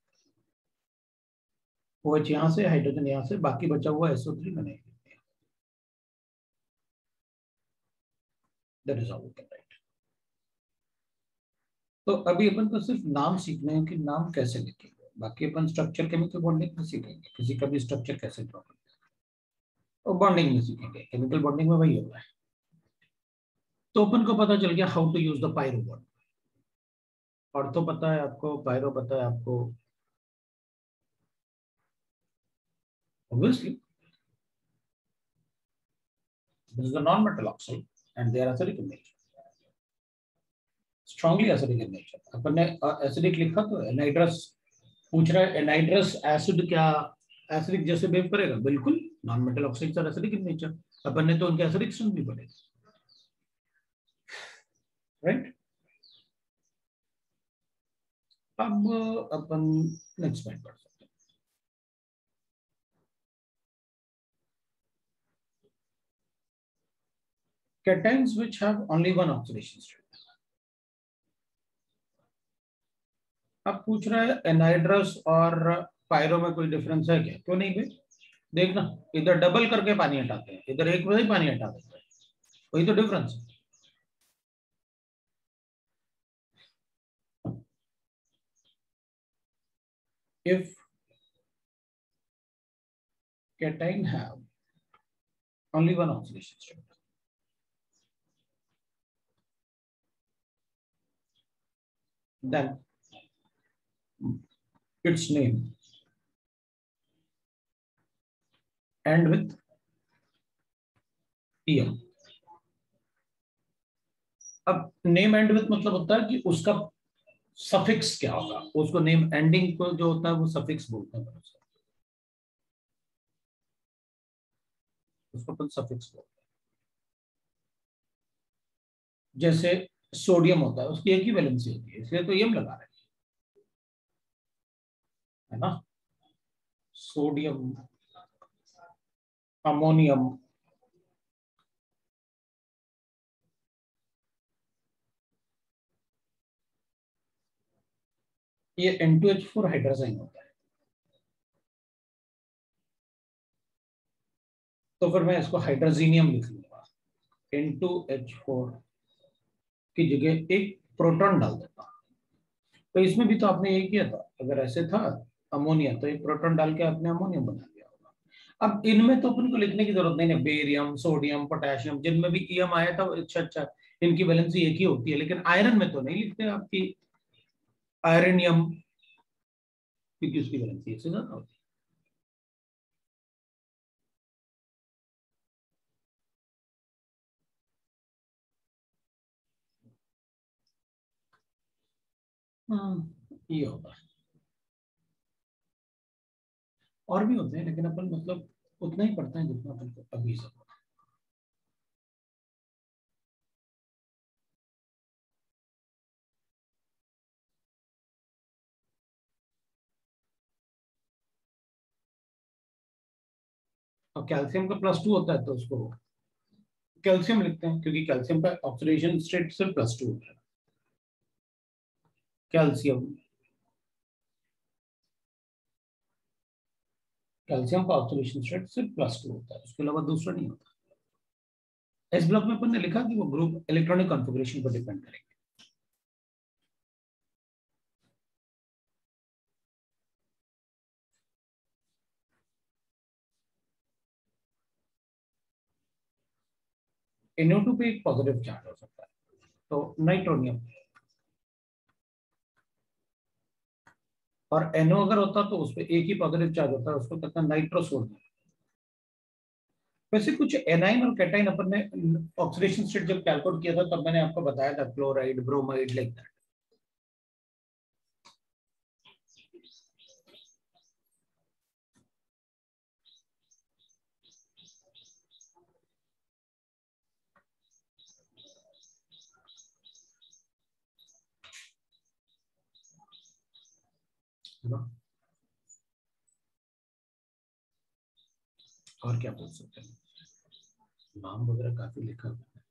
S1: OH यहाँ से, हाइड्रोजन यहाँ से, बाकी बचा हुआ SO3 मैंने लिख दिया। That is how we can write. तो अभी अपन को सिर्फ नाम सीखने हैं कि नाम कैसे लिखेंगे, बाकी अपन स्ट्रक्चर केमिकल बॉन्डिंग में सीखेंगे, किसी का भी स्ट्रक्चर कैसे ड्रॉ करते हैं, और बॉन्डिंग में सीखेंगे, केमिकल बॉन्डिंग में वही होगा। तो अपन को पता चल गया how to use the pyro bond. और तो पता है आपको, पायरो पता है आपको, obviously this is a non metal oxide and they are acidic in nature, strongly acidic in nature. अपन ने एसिडिक लिखा तो एनाइड्रस पूछ रहा है, एनाइड्रस एसिड क्या एसिडिक जैसे बिहेव करेगा, बिल्कुल, non metal oxides are acidic in nature, अपन ने तो उनके एसिडिक स्ट्रेंथ भी पढ़े, राइट। अब अपन नेक्स्ट पॉइंट पढ़ सकते हैं। Cations which have only one oxidation state। अब पूछ रहा है एनाइड्रस और पायरो में कोई डिफरेंस है क्या, क्यों नहीं भाई, देखना, इधर डबल करके पानी हटाते हैं, इधर एक में ही पानी हटा देते हैं, वही तो डिफरेंस है। If cation have only one oxidation state, then its name end with em। अब नेम एंड विथ मतलब होता है कि उसका सफिक्स क्या होगा, उसको नेम एंडिंग को जो होता है वो सफिक्स बोलते हैं, उसको अपन सफिक्स बोलते हैं। जैसे सोडियम होता है, उसकी एक ही वैलेंसी होती है, इसलिए तो एम लगा रहे हैं, है ना, सोडियम, अमोनियम, ये N2H4 हाइड्रोजन होता है। तो फिर मैं इसको हाइड्रोजीनियम लिख लूंगा, N2H4 की जगह एक प्रोटॉन डाल देता। तो इसमें भी तो आपने यही किया था, अगर ऐसे था अमोनिया तो एक प्रोटॉन डाल के आपने अमोनियम बना लिया होगा। अब इनमें तो अपन को लिखने की जरूरत नहीं है, बेरियम, सोडियम, पोटेशियम, जिनमें भी ईएम आया था, अच्छा अच्छा इनकी वैलेंसी एक ही होती है, लेकिन आयरन में तो नहीं लिखते आपकी आयरनियम, क्योंकि उसकी वैलेंसी इससे ज्यादा होती है। ये होगा, और भी होते हैं लेकिन अपन मतलब उतना ही पढ़ते हैं जितना अपन को अभी सब। और कैल्शियम का +2 होता है तो उसको कैल्शियम लिखते हैं, क्योंकि कैल्शियम का ऑक्सीडेशन स्टेट सिर्फ +2 होता है। कैल्शियम, कैल्शियम का ऑक्सीडेशन स्टेट सिर्फ +2 होता है, उसके अलावा दूसरा नहीं होता। इस ब्लॉक में अपन ने लिखा कि वो ग्रुप इलेक्ट्रॉनिक कॉन्फ़िगरेशन पर डिपेंड करेंगे। NO2 पे एक पॉजिटिव चार्ज हो सकता है, तो नाइट्रोनियम। और NO अगर होता तो उस पर एक ही पॉजिटिव चार्ज होता है, उसको कहते हैं नाइट्रोसोडियम। वैसे कुछ एनाइन और कैटाइन अपन ने ऑक्सीडेशन स्टेट जब कैलकुलेट किया था तब मैंने आपको बताया था, क्लोराइड, ब्रोमाइड, लाइक दैट। है ना? और क्या बोल सकते हैं, नाम वगैरह काफी लिखा हुआ है।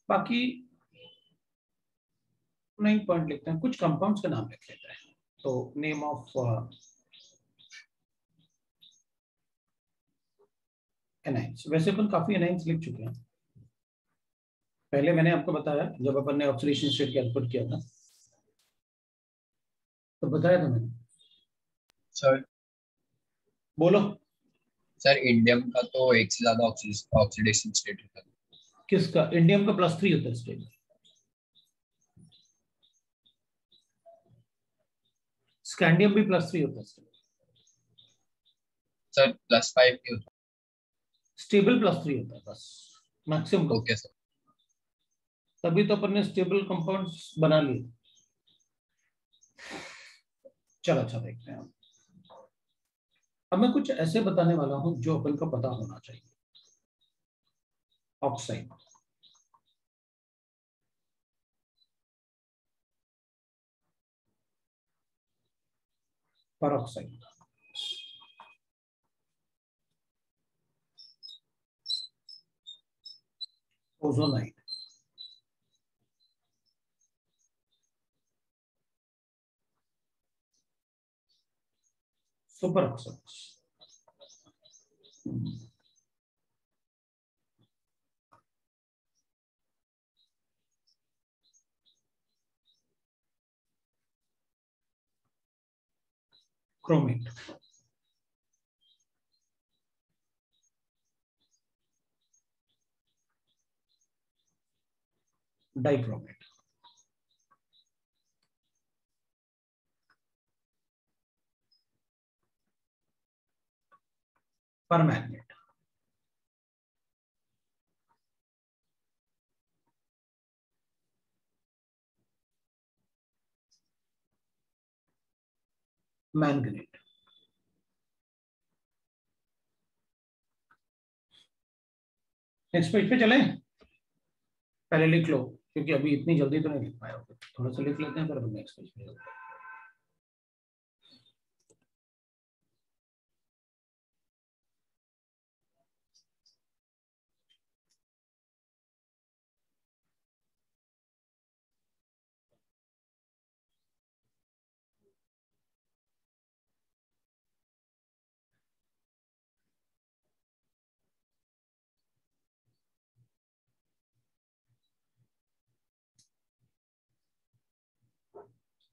S1: बाकी नहीं पॉइंट लिखते हैं, कुछ कंपाउंड्स के नाम लिख लेते हैं। तो नेम ऑफ एनाइंस, वैसे अपन काफी एनाइंस लिख चुके हैं। पहले मैंने आपको बताया जब अपन ने ऑक्सीडेशन स्टेट कैलकुलेट किया था तो बताया था मैंने।
S2: सर
S1: बोलो।
S2: सर इंडियम का तो एक से ज्यादा ऑक्सीडेशन स्टेट होता है।
S1: किसका? इंडियम का +3 होता है स्टेट, स्कैंडियम भी +3 होता है।
S2: सर +5 नहीं होता।
S1: स्टेबल +3 होता है बस, मैक्सिमम का।
S2: Okay sir.
S1: तभी तो अपन ने स्टेबल कंपाउंड्स बना लिए। चलो अच्छा देखते हैं। अब मैं कुछ ऐसे बताने वाला हूं जो अपन को पता होना चाहिए। Oxide, peroxide, ozonide, super oxide, chromate, dichromate, परमैग्नेट, manganate. Next page पे चलें, पहले लिख लो क्योंकि अभी इतनी जल्दी तो नहीं लिख पाए, थोड़ा सा लिख लेते हैं फिर नेक्स्ट पेज पे।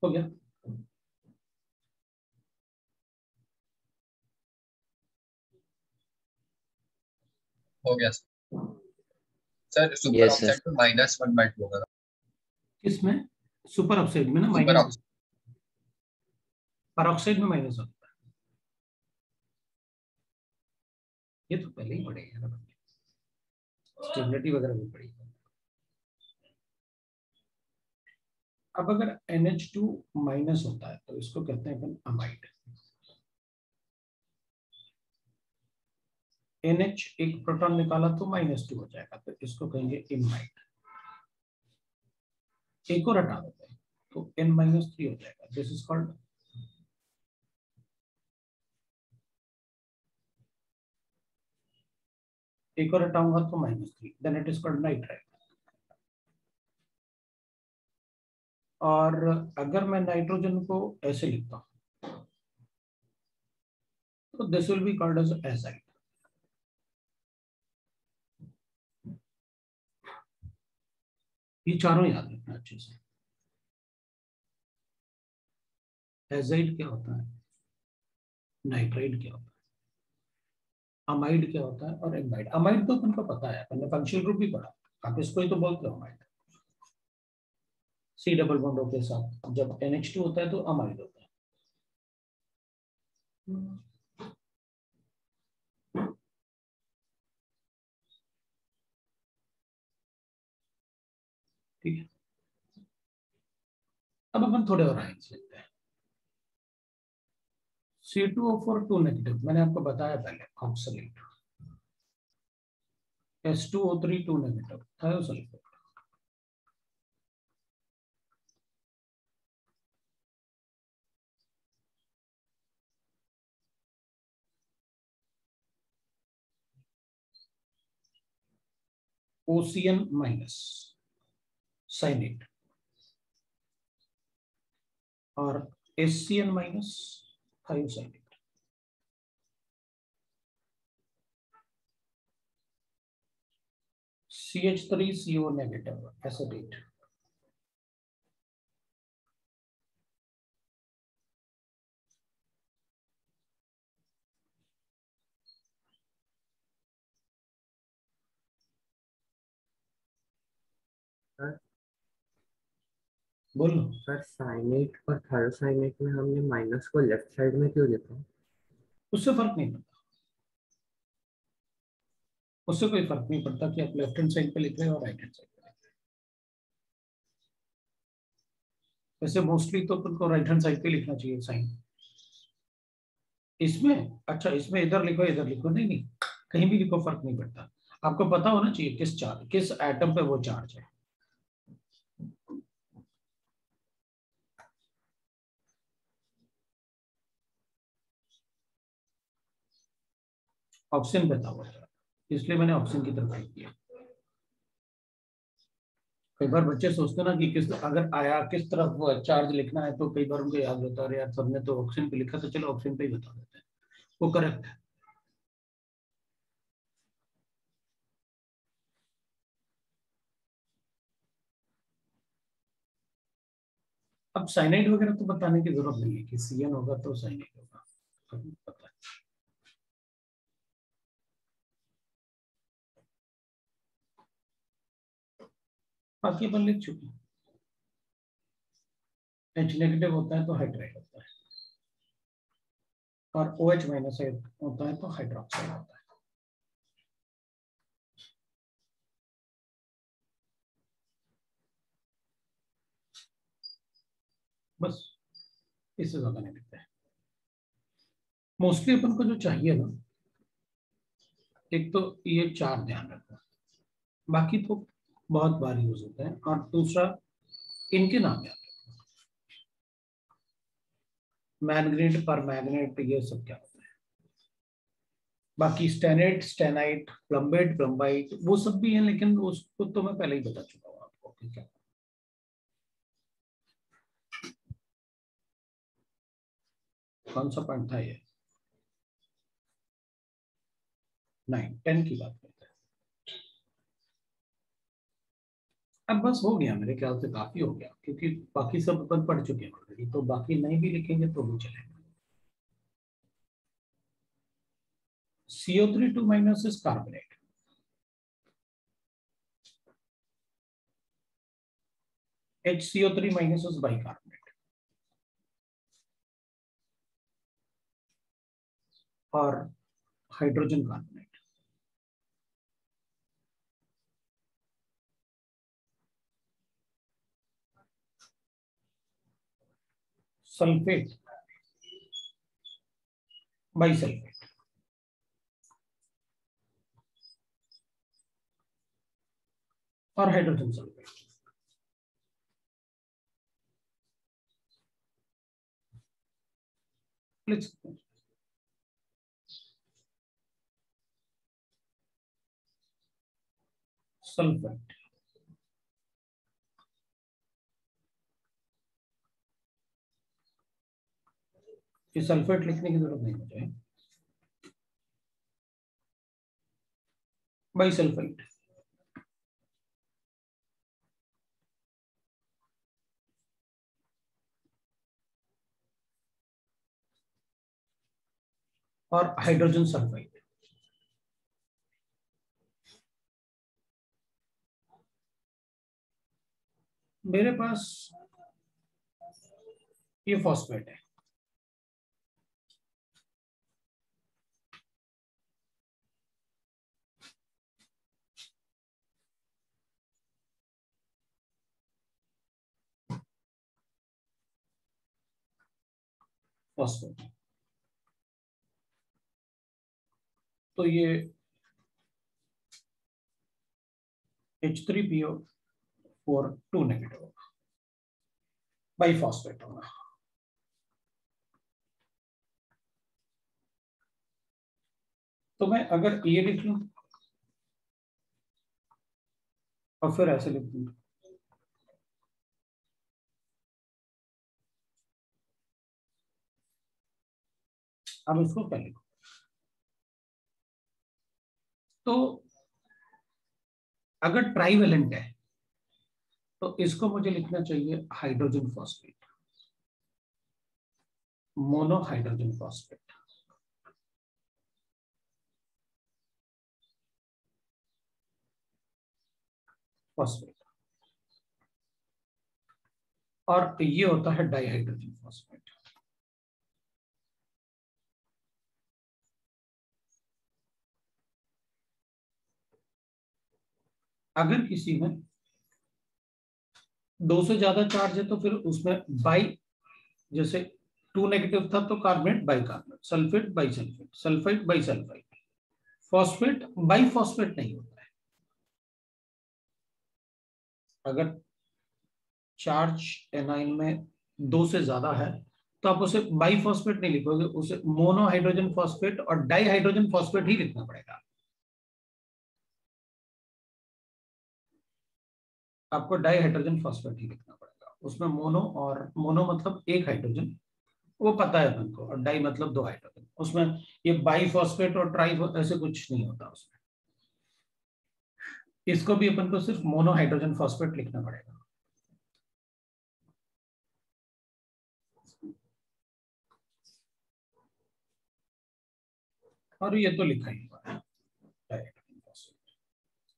S1: हो गया।
S2: हो गया सर। सुपर ऑक्साइड में -1/2 होगा।
S1: किसमें? सुपर ऑक्साइड में ना
S2: सुपर
S1: माइनस,
S2: ऑक्साइड
S1: परऑक्साइड में माइनस होता है। ये तो पहले ही पढ़े हैं, स्टेबिलिटी वगैरह भी पढ़ी। अब अगर NH2 माइनस होता है तो इसको कहते हैं अपन अमाइड। NH एक प्रोटॉन निकाला तो -2 हो जाएगा, तो इसको कहेंगे इमाइड। एक और हटा देते हैं तो N-3 हो जाएगा, दिस इज कॉल्ड एक और हटाऊंगा तो -3, then it is called nitride. और अगर मैं नाइट्रोजन को ऐसे लिखता हूं तो this will be called as azide. ये चारों याद रखना अच्छे से। एजाइड क्या होता है, नाइट्राइड क्या होता है, अमाइड क्या होता है, और एमाइड। अमाइड तो तुमको पता है, हमने फंक्शनल ग्रुप भी पढ़ा। आप इसको ही तो बोलते हो अमाइड। C डबल बॉन्डों के साथ जब NH2 होता है तो अमाइड होता है। ठीक है, अब अपन थोड़े और आयंस लेते हैं। C2O4 2 नेगेटिव, मैंने आपको बताया पहले, oxalate. S2O3 2 negative, thiosulphate. OCN minus, cyanate. और SCN minus, thiocyanate. CH3CO negative, acetate.
S3: Sir
S1: बोलो।
S3: सर साइनेट और थायोसाइनेट में हमने माइनस को लेफ्ट साइड में क्यों लिखा?
S1: उससे फर्क नहीं पड़ता, उससे कोई फर्क नहीं पड़ता कि आप लेफ्ट हैंड साइड पे लिख रहे हो और राइट हैंड साइड पे लिख रहे हो। वैसे मोस्टली तो अपन को राइट हैंड साइड पे लिखना चाहिए साइन। इसमें अच्छा, इसमें इधर लिखो इधर लिखो, नहीं नहीं, कहीं भी लिखो फर्क नहीं पड़ता। आपको पता होना चाहिए किस चार्ज, किस एटम पे वो चार्ज है। ऑक्सीजन पे था वो, इसलिए मैंने ऑक्सीजन की तरफ लिख दिया। कई बार बच्चे सोचते ना कि किस, अगर आया किस तरफ चार्ज लिखना है, तो कई बार उनको याद रहता है यार सबने तो ऑक्सीजन पे लिखा, तो चलो ऑक्सीजन पे ही बता देते हैं, वो करेक्ट है। अब साइनाइड वगैरह तो बताने की जरूरत नहीं है कि CN होगा तो साइनाइड होगा, सब पता है। बाकी अपन लिख चुके हैं। H नेगेटिव होता है तो हाइड्राइड होता है, और OH माइनस होता है तो हाइड्रोक्साइड होता है। बस, इससे ज्यादा नहीं लिखते हैं। मोस्टली अपन को जो चाहिए ना, एक तो ये चार ध्यान रखो, बाकी तो बहुत बार यूज होता है। और दूसरा, इनके नाम याद रखो, मैग्नेट, परमैग्नेट, ये सब क्या होता है। बाकी स्टेनेट, स्टेनाइट, प्लम्बेट, प्लम्बाइट, वो सब भी है, लेकिन उसको तो मैं पहले ही बता चुका हूँ आपको कि क्या। कौन सा पॉइंट था ये? 9, 10 की बात करते हैं। अब बस हो गया, मेरे ख्याल से काफी हो गया, क्योंकि बाकी सब अपन पढ़ चुके हैं ऑलरेडी, तो बाकी नहीं भी लिखेंगे तो भी चलेगा। CO3 2- is carbonate. HCO3- is bicarbonate. और हाइड्रोजन कार्बोनेट। Sulphate bisulphate. और हाइड्रोजन सल्फेट। सल्फेट। ये सल्फेट लिखने की जरूरत नहीं मुझे। बाइसल्फेट। और हाइड्रोजन सल्फाइड। मेरे पास ये फॉस्फेट है। फॉस्फेट। तो ये H3PO4 2 नेगेटिव होगा, बाइफॉस्फेट होगा। तो मैं अगर ये लिख लूं और फिर ऐसे लिख दूं, अब इसको क्या लिखूं? तो अगर ट्राइवेलेंट है तो इसको मुझे लिखना चाहिए hydrogen phosphate, mono hydrogen phosphate. Phosphate. और ये होता है डाइहाइड्रोजन फॉस्फेट। अगर किसी में दो से ज्यादा चार्ज है तो फिर उसमें बाई, जैसे 2 नेगेटिव था तो carbonate by carbonate, sulphate by sulphate, sulphide by sulphide, phosphate by phosphate नहीं होता है। अगर चार्ज एनाइन में 2 से ज्यादा है तो आप उसे बाई फॉस्फेट नहीं लिखोगे, उसे मोनो हाइड्रोजन फॉस्फेट और डाई हाइड्रोजन फॉस्फेट ही लिखना पड़ेगा। आपको डाई हाइड्रोजन फॉस्फेट ही लिखना पड़ेगा, उसमें मोनो, और मोनो मतलब एक हाइड्रोजन, वो पता है अपन को, और डाई मतलब 2 हाइड्रोजन। उसमें ये बाई फॉस्फेट और ट्राई ऐसे कुछ नहीं होता उसमें। इसको भी अपन को सिर्फ मोनो हाइड्रोजन फॉस्फेट लिखना पड़ेगा। और ये तो लिखा ही हुआ है डाई हाइड्रोजन फॉस्फेट,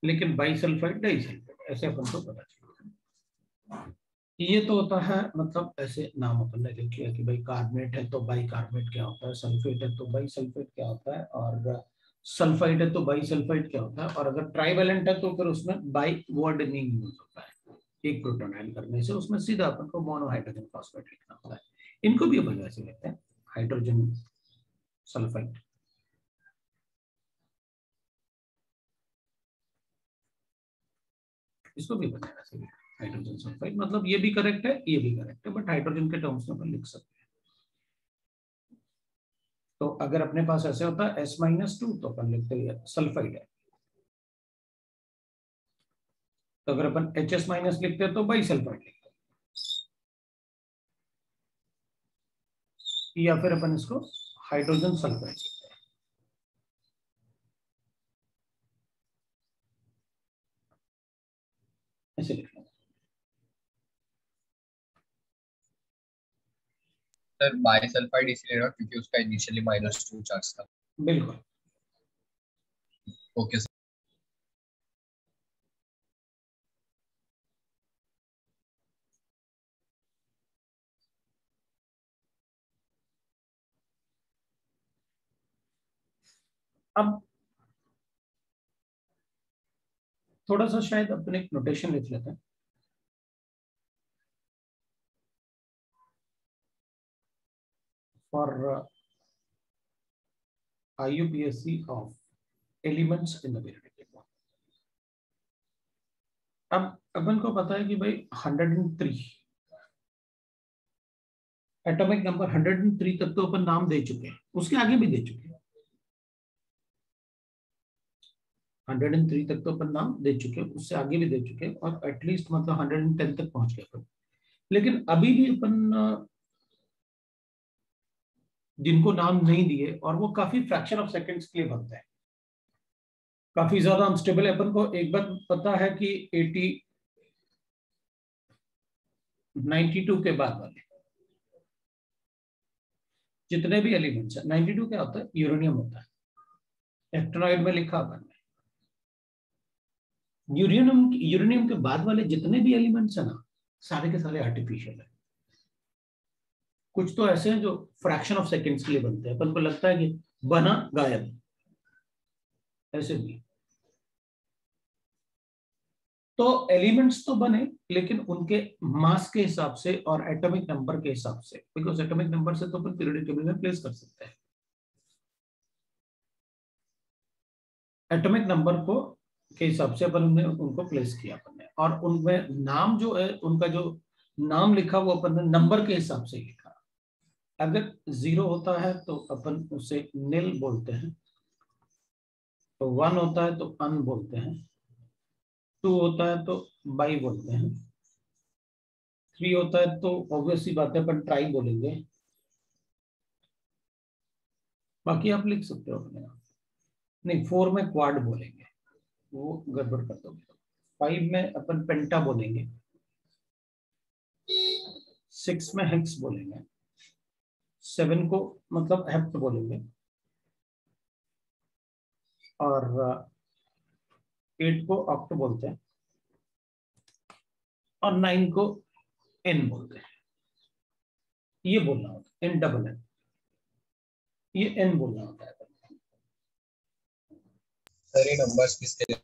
S1: लेकिन बाई सल्फाइड डाई सल्फाइड ऐसे अपन को पता चलेगा। ये तो होता है, मतलब ऐसे नाम अपन ने लिख लिया कि भाई कार्बोनेट है तो बाई कार्बोनेट क्या होता है, सल्फेट है तो बाई सल्फेट क्या होता है, और सल्फाइड है तो बाई सल्फाइड क्या होता है। और अगर ट्राइवेलेंट है तो फिर उसमें बाई वर्ड नहीं यूज होता है, एक प्रोटॉन ऐड करने से उसमें सीधा अपन को मोनो हाइड्रोजन फॉस्फेट लिखना होता है। इनको भी अपन वैसे लेते हैं, हाइड्रोजन सल्फाइड। इसको भी अपन वैसे लिखते हैं हाइड्रोजन सल्फाइड, मतलब ये भी करेक्ट है ये भी करेक्ट है, बट हाइड्रोजन के टर्म्स में अपन लिख सकते हैं। तो अगर अपने पास ऐसे होता है S-2 तो अपन लिखते हैं सल्फाइड है। तो अगर अपन HS- लिखते हैं तो बाई सल्फाइड लिखते हैं, या फिर अपन इसको हाइड्रोजन सल्फाइड लिखते हैं, ऐसे लिखना।
S2: सर बाइसल्फाइड इसलिए रहा क्योंकि उसका इनिशियली -2 चार्ज था।
S1: बिल्कुल।
S2: Okay sir.
S1: अब थोड़ा सा शायद अपने एक नोटेशन लिख लेते हैं। For IUPAC of elements in the periodic table। अब अपन को पता है कि भाई 103 एटॉमिक नंबर 103 तक तो अपन नाम दे चुके हैं, उसके आगे भी दे चुके हैं। 103 तक तो अपन नाम दे चुके हैं, उससे आगे भी दे चुके हैं, और एटलीस्ट मतलब 110 तक पहुंच गए अपन। लेकिन अभी भी अपन जिनको नाम नहीं दिए, और वो काफी फ्रैक्शन ऑफ सेकंड्स के लिए बनते हैं, काफी ज्यादा अनस्टेबल है। अपन को एक बात पता है कि 92 के बाद वाले जितने भी एलिमेंट्स है, 92 क्या होता है, यूरेनियम होता है, एक्टिनॉइड में लिखा अपन ने। यूरेनियम के बाद वाले जितने भी एलिमेंट्स है ना, सारे के सारे आर्टिफिशियल है। कुछ तो ऐसे हैं जो फ्रैक्शन ऑफ सेकंड्स के लिए बनते हैं, अपन को लगता है कि बना गायब, ऐसे भी। तो एलिमेंट्स तो बने, लेकिन उनके मास के हिसाब से और एटॉमिक नंबर के हिसाब से, बिकॉज एटॉमिक नंबर से तो अपन पीरियोडिक टेबल में प्लेस कर सकते हैं। एटॉमिक नंबर को के हिसाब से अपन ने उनको प्लेस किया अपन ने, और उनमें नाम जो है, उनका जो नाम लिखा वो अपन ने नंबर के हिसाब से लिखा। अगर 0 होता है तो अपन उसे निल बोलते हैं, तो 1 होता है तो अन बोलते हैं, 2 होता है तो बाई बोलते हैं, 3 होता है तो ऑब्वियसली बात है अपन ट्राई बोलेंगे। बाकी आप लिख सकते हो अपने आप। नहीं, 4 में क्वाड बोलेंगे, वो गड़बड़ कर दोगे। 5 में अपन पेंटा बोलेंगे, 6 में हेक्स बोलेंगे, 7 को मतलब हेप्ट बोलेंगे, और 8 को ऑक्ट बोलते हैं, और 9 को एन बोलते हैं। ये बोलना होता है N, ये एन बोलना होता है।
S2: सर ये नंबर्स किसके लिए?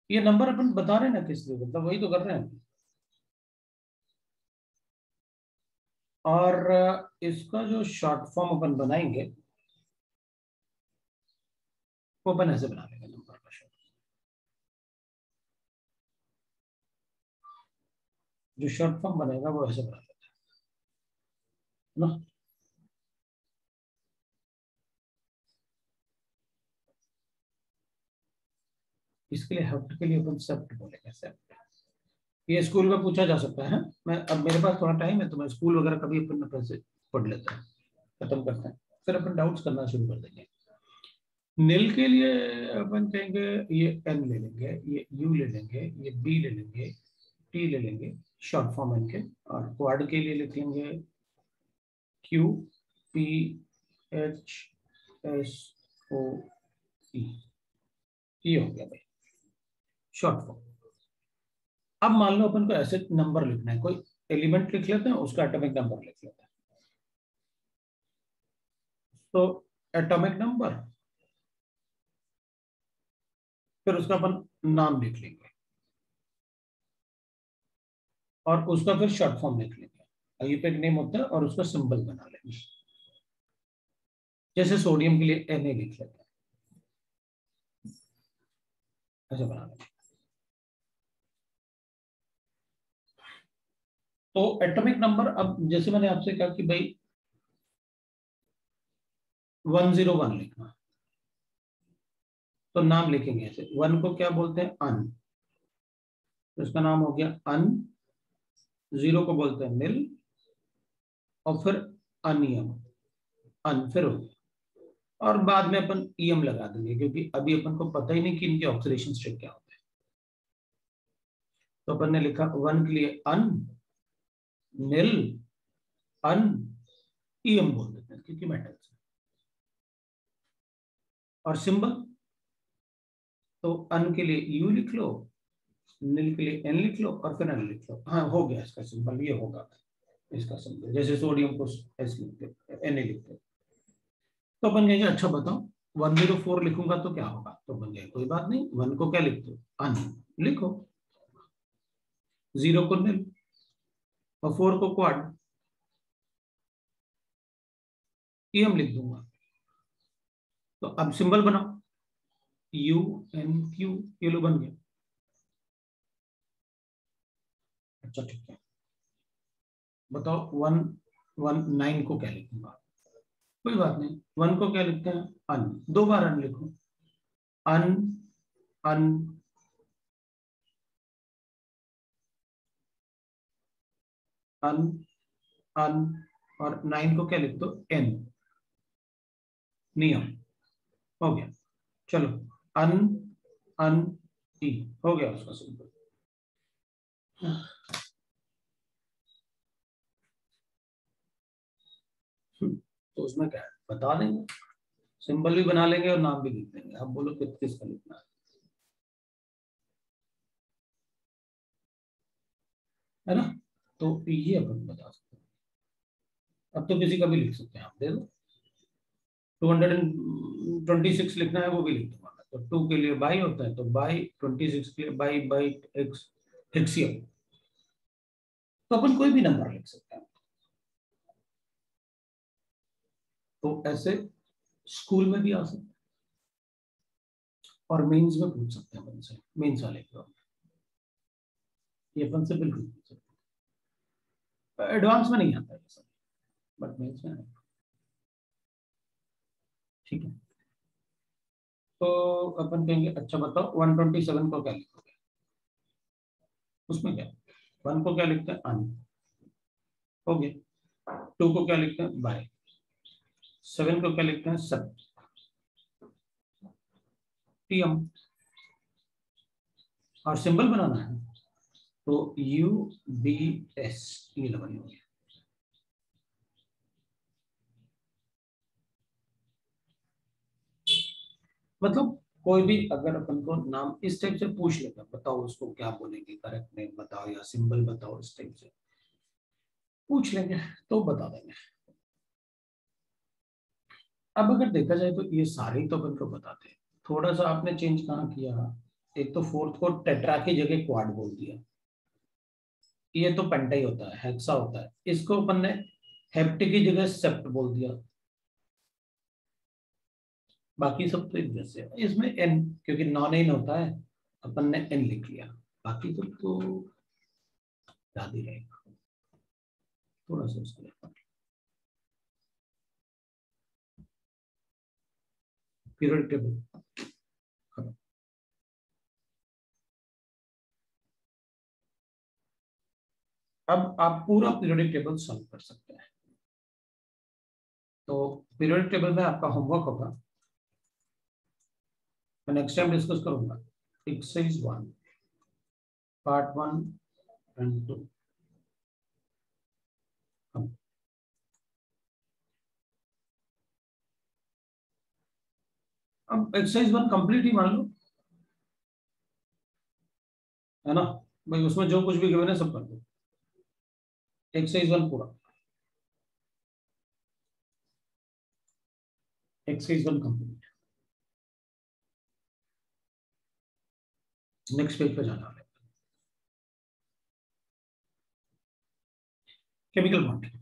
S1: ये नंबर अपन बता रहे हैं ना किस लिए, मतलब वही तो कर रहे हैं। और इसका जो शॉर्ट फॉर्म अपन बनाएंगे वो अपन ऐसे बना लेंगे, नंबर का शॉर्ट, जो शॉर्ट फॉर्म बनेगा वो ऐसे बना लेते हैं ना। इसके लिए हेप्ट के लिए अपन सेप्ट बोलेंगे, सेप्ट। ये स्कूल में पूछा जा सकता है। मैं अब मेरे पास थोड़ा टाइम है तो मैं स्कूल वगैरह कभी अपन अपने से पढ़ लेते हैं, खत्म करते हैं, फिर अपन डाउट्स करना शुरू कर देंगे। नील के लिए अपन कहेंगे ये एन ले लेंगे, ये यू ले लेंगे, ये बी ले लेंगे, टी ले लेंगे, शॉर्ट फॉर्म इनके। और क्वाड के लिए लिख लेंगे Q P H S O E. ये हो गया भाई शॉर्ट फॉर्म। अब मान लो अपन को ऐसे नंबर लिखना है, कोई एलिमेंट लिख लेते हैं, उसका एटॉमिक नंबर लिख लेते हैं। तो एटॉमिक नंबर, फिर उसका अपन नाम लिख लेंगे, और उसका फिर शॉर्ट फॉर्म लिख लेंगे। आईयूपैक नेम होता है, और उसका सिंबल बना लेंगे, जैसे सोडियम के लिए Na लिख लेते हैं, ऐसे बना लेंगे। तो एटॉमिक नंबर, अब जैसे मैंने आपसे कहा कि भाई 101 लिखना, तो नाम लिखेंगे ऐसे। 1 को क्या बोलते हैं, अन, तो इसका नाम हो गया अन। 0 को बोलते हैं निल, और फिर अनियम, अन फिर हो गया। और बाद में अपन ईएम लगा देंगे, क्योंकि अभी अपन को पता ही नहीं कि इनके ऑक्सीडेशन स्टेट क्या होते हैं। तो अपन ने लिखा 1 के लिए अन, निल, अन ईएम बोल देते हैं क्योंकि मेटल से। और सिंबल तो अन के लिए यू लिख लो, नील के लिए एन लिख लो और फिर एन लिख लो। हाँ हो गया इसका सिंबल, ये होगा इसका सिंबल। जैसे सोडियम को एस लिखते एन लिखते। तो अपन कहेंगे अच्छा बताओ 104 लिखूंगा तो क्या होगा, तो बन गया कोई बात नहीं, 1 को क्या लिखते हो अन लिखो, 0 को नील और 4 को क्वाड, ईएम लिख दूंगा। तो अब सिंबल बनाओ यू एन क्यू, ये लो बन गया। अच्छा ठीक है, बताओ 119 को क्या लिखूंगा, कोई बात नहीं 1 को क्या लिखते हैं अन, 2 बार अन लिखो, अन अन अन अन और 9 को क्या लिख दो एन, नियम हो गया। चलो अन अन ई हो गया उसका सिंबल। तो उसमें क्या है बता देंगे, सिंबल भी बना लेंगे और नाम भी लिख देंगे। आप बोलो किसका लिखना है ना। तो ये अपन बता सकते हैं। अब तो किसी का भी लिख सकते हैं, आप दे दो 226 लिखना है वो भी लिख दूंगा। तो 2 के लिए बाई होता है तो बाई, 26 के लिए बाई बाई एक्स हेक्सियम। तो अपन कोई भी नंबर लिख सकते हैं। तो ऐसे स्कूल में भी आ सकते हैं और मेंस में पूछ सकते हैं अपन से, मेंस वाले को ये अपन से बिल्कुल पूछ सकते हैं। एडवांस में नहीं आता ये सब, बट मेंस में आता है। ठीक है, तो अपन कहेंगे अच्छा बताओ 127 को क्या लिखोगे, उसमें क्या 1 को क्या लिखते हैं अन, हो गया। 2 को क्या लिखते हैं बाय, 7 को क्या लिखते हैं सब, टीएम। और सिंबल बनाना है तो यू बी एस, ये लगानी होगी। मतलब कोई भी अगर अपन को नाम इस टाइप से पूछ लेगा बताओ उसको क्या बोलेंगे, करेक्ट नेम बताओ या सिंबल बताओ, इस टाइप से पूछ लेंगे तो बता देंगे। अब अगर देखा जाए तो ये सारे तो अपन को बताते हैं, थोड़ा सा आपने चेंज कहाँ किया, एक तो फोर्थ को टेट्रा की जगह क्वाड बोल दिया, ये तो पेंटा ही होता है, हेक्सा होता है, इसको अपन ने हेप्टी की जगह सेप्ट बोल दिया। बाकी सब तो एक जैसे है, इसमें एन क्योंकि नॉन एन होता है अपन ने एन लिख लिया, बाकी सब तो याद ही रहेगा। थोड़ा सा उसके लिए पीरियड टेबल खत्म। अब आप पूरा पीरियडिक टेबल सॉल्व कर सकते हैं। तो पीरियडिक टेबल में आपका होमवर्क होगा, मैं नेक्स्ट टाइम डिस्कस करूंगा, एक्सरसाइज 1 पार्ट 1 एंड 2। अब एक्सरसाइज 1 कंप्लीट ही मान लो, है ना भाई, उसमें जो कुछ भी गिवन है सब कर दो, एक्सरसाइज 1 पूरा, एक्सरसाइज 1 कंप्लीट। नेक्स्ट पेज पे जाना है, chemical bonding.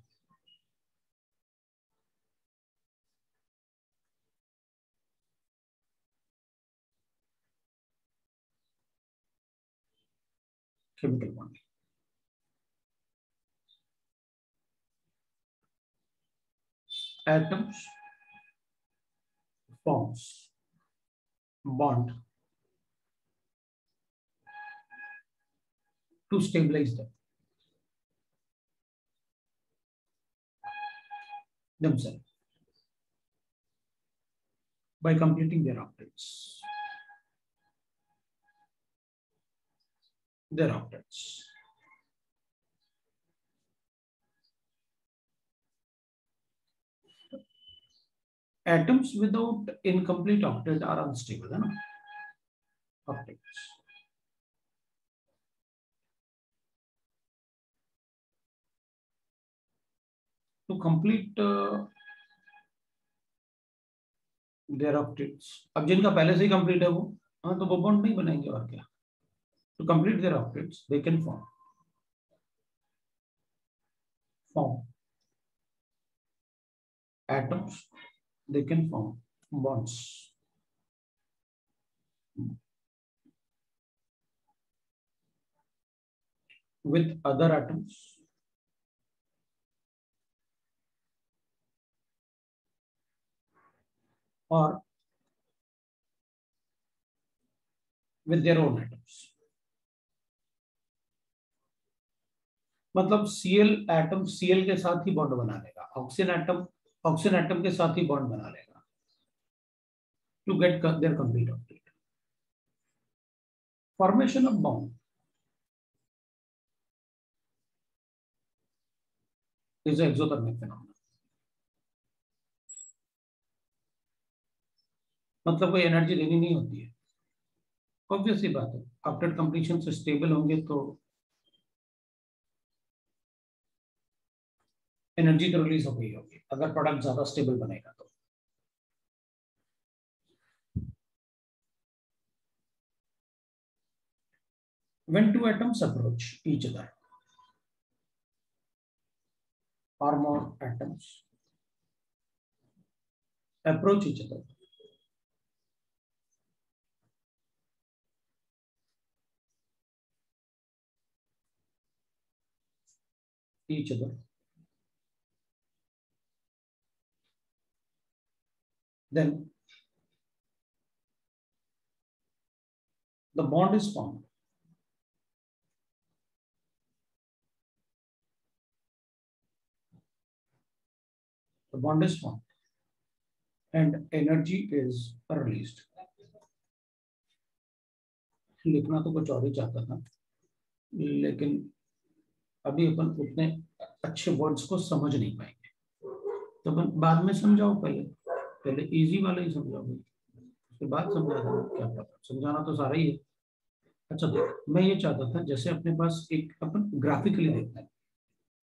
S1: Chemical bonding atoms forms bond to stabilize themselves by completing their octets. Their octets. atoms without incomplete octet are unstable, है ना, octets. To complete their octets, अब जिनका पहले से ही complete है वो, हाँ, तो वो बॉन्ड नहीं बनाएंगे और क्या. To complete their octets, they can form atoms, they can form bonds with other atoms or with their own atoms. मतलब Cl एटम Cl के साथ ही बॉन्ड बना लेगा, ऑक्सीजन एटम के साथ ही बॉन्ड बना लेगा to get their complete octet. Formation of bond is an exothermic phenomenon. मतलब कोई एनर्जी देनी नहीं होती है, ऑब्वियस सी बात है. ऑक्टेट कंप्लीशन से स्टेबल होंगे तो एनर्जी तो रिलीज हो गई होगी, अगर प्रोडक्ट ज्यादा स्टेबल बनेगा तो. When two atoms approach each other, or more atoms approach each other, then the bond is formed. The bond is formed and energy is released. लिखना तो कुछ और ही चाहता था, लेकिन अभी अपन उतने अच्छे वर्ड्स को समझ नहीं पाएंगे, तो अपन बाद में समझाओ. पहले इजी वाला ही समझाओ, उसके बाद समझा दो. क्या पता, समझाना तो सारा ही है. अच्छा देख, मैं ये चाहता था जैसे अपने पास एक अपन ग्राफिकली देखते हैं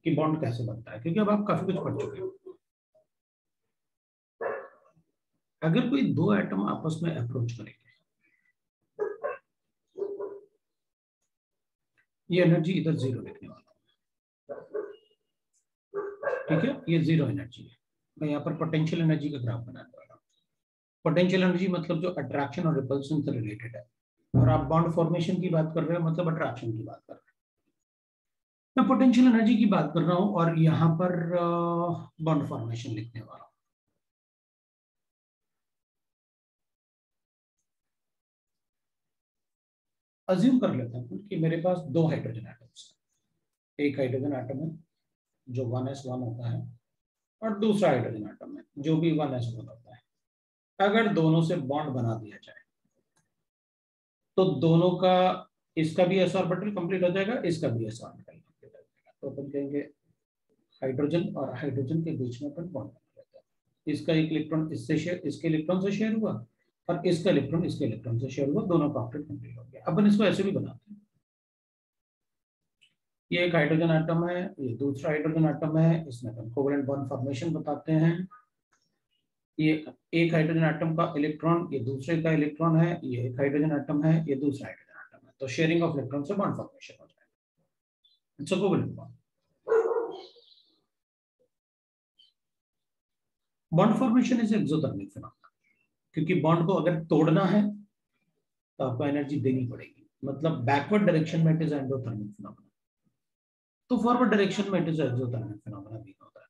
S1: कि बॉन्ड कैसे बनता है, क्योंकि अब आप काफी कुछ पढ़ चुके हो. अगर कोई दो एटम आपस में अप्रोच करेंगे, ये एनर्जी इधर जीरो लिखने वाला हूं, ठीक है. ये जीरो एनर्जी है. मैं यहाँ पर पोटेंशियल एनर्जी का ग्राफ बनाने वाला हूँ. पोटेंशियल एनर्जी मतलब जो अट्रैक्शन और रिपल्शन से रिलेटेड है, और आप बॉन्ड फॉर्मेशन की बात कर रहे हो, मतलब अट्रैक्शन की बात कर रहे हो. मैं पोटेंशियल एनर्जी की बात कर रहा हूँ और यहाँ पर बॉन्ड फॉर्मेशन लिखने वाला हूँ. अज्यूम कर लेता हूँ कि मेरे पास दो हाइड्रोजन एटम्स हैं. एक हाइड्रोजन एटम है जो 1s1 होता है, और दूसरा हाइड्रोजन एटम है जो भी 1s1 होता है. अगर दोनों से बॉन्ड बना दिया जाए तो दोनों का, इसका भी s ऑर्बिटल कंप्लीट हो जाएगा, इसका भी s ऑर्बिटल कंप्लीट हो जाएगा. तो अपन कहेंगे हाइड्रोजन और हाइड्रोजन के बीच में अपन बॉन्ड बना लेते हैं. इसका एक इलेक्ट्रॉन इसके इलेक्ट्रॉन से शेयर हुआ, और इसका इलेक्ट्रॉन इसके इलेक्ट्रॉन से शेयर हुआ, दोनों का ऑक्टेट कंप्लीट हो गया. अपन इसको ऐसे भी बनाते हैं. ये एक हाइड्रोजन एटम है, ये दूसरा हाइड्रोजन एटम है, इसमें अपन कोवेलेंट बॉन्ड फॉर्मेशन बताते हैं. ये एक हाइड्रोजन एटम का इलेक्ट्रॉन ये दूसरे का इलेक्ट्रॉन है, ये एक हाइड्रोजन एटम है, ये दूसरा हाइड्रोजन एटम है, तो शेयरिंग ऑफ इलेक्ट्रॉन से बॉन्ड फॉर्मेशन हो जाएगा. It's a covalent bond. Bond formation is exothermic phenomena, क्योंकि बॉन्ड को अगर तोड़ना है तो आपको एनर्जी देनी पड़ेगी. मतलब बैकवर्ड डायरेक्शन में इट इज एंडोथर्मिक फिनोमेना, तो फॉरवर्ड डायरेक्शन में इट इज एक्सोथर्मिक फिनोमेना भी होता है.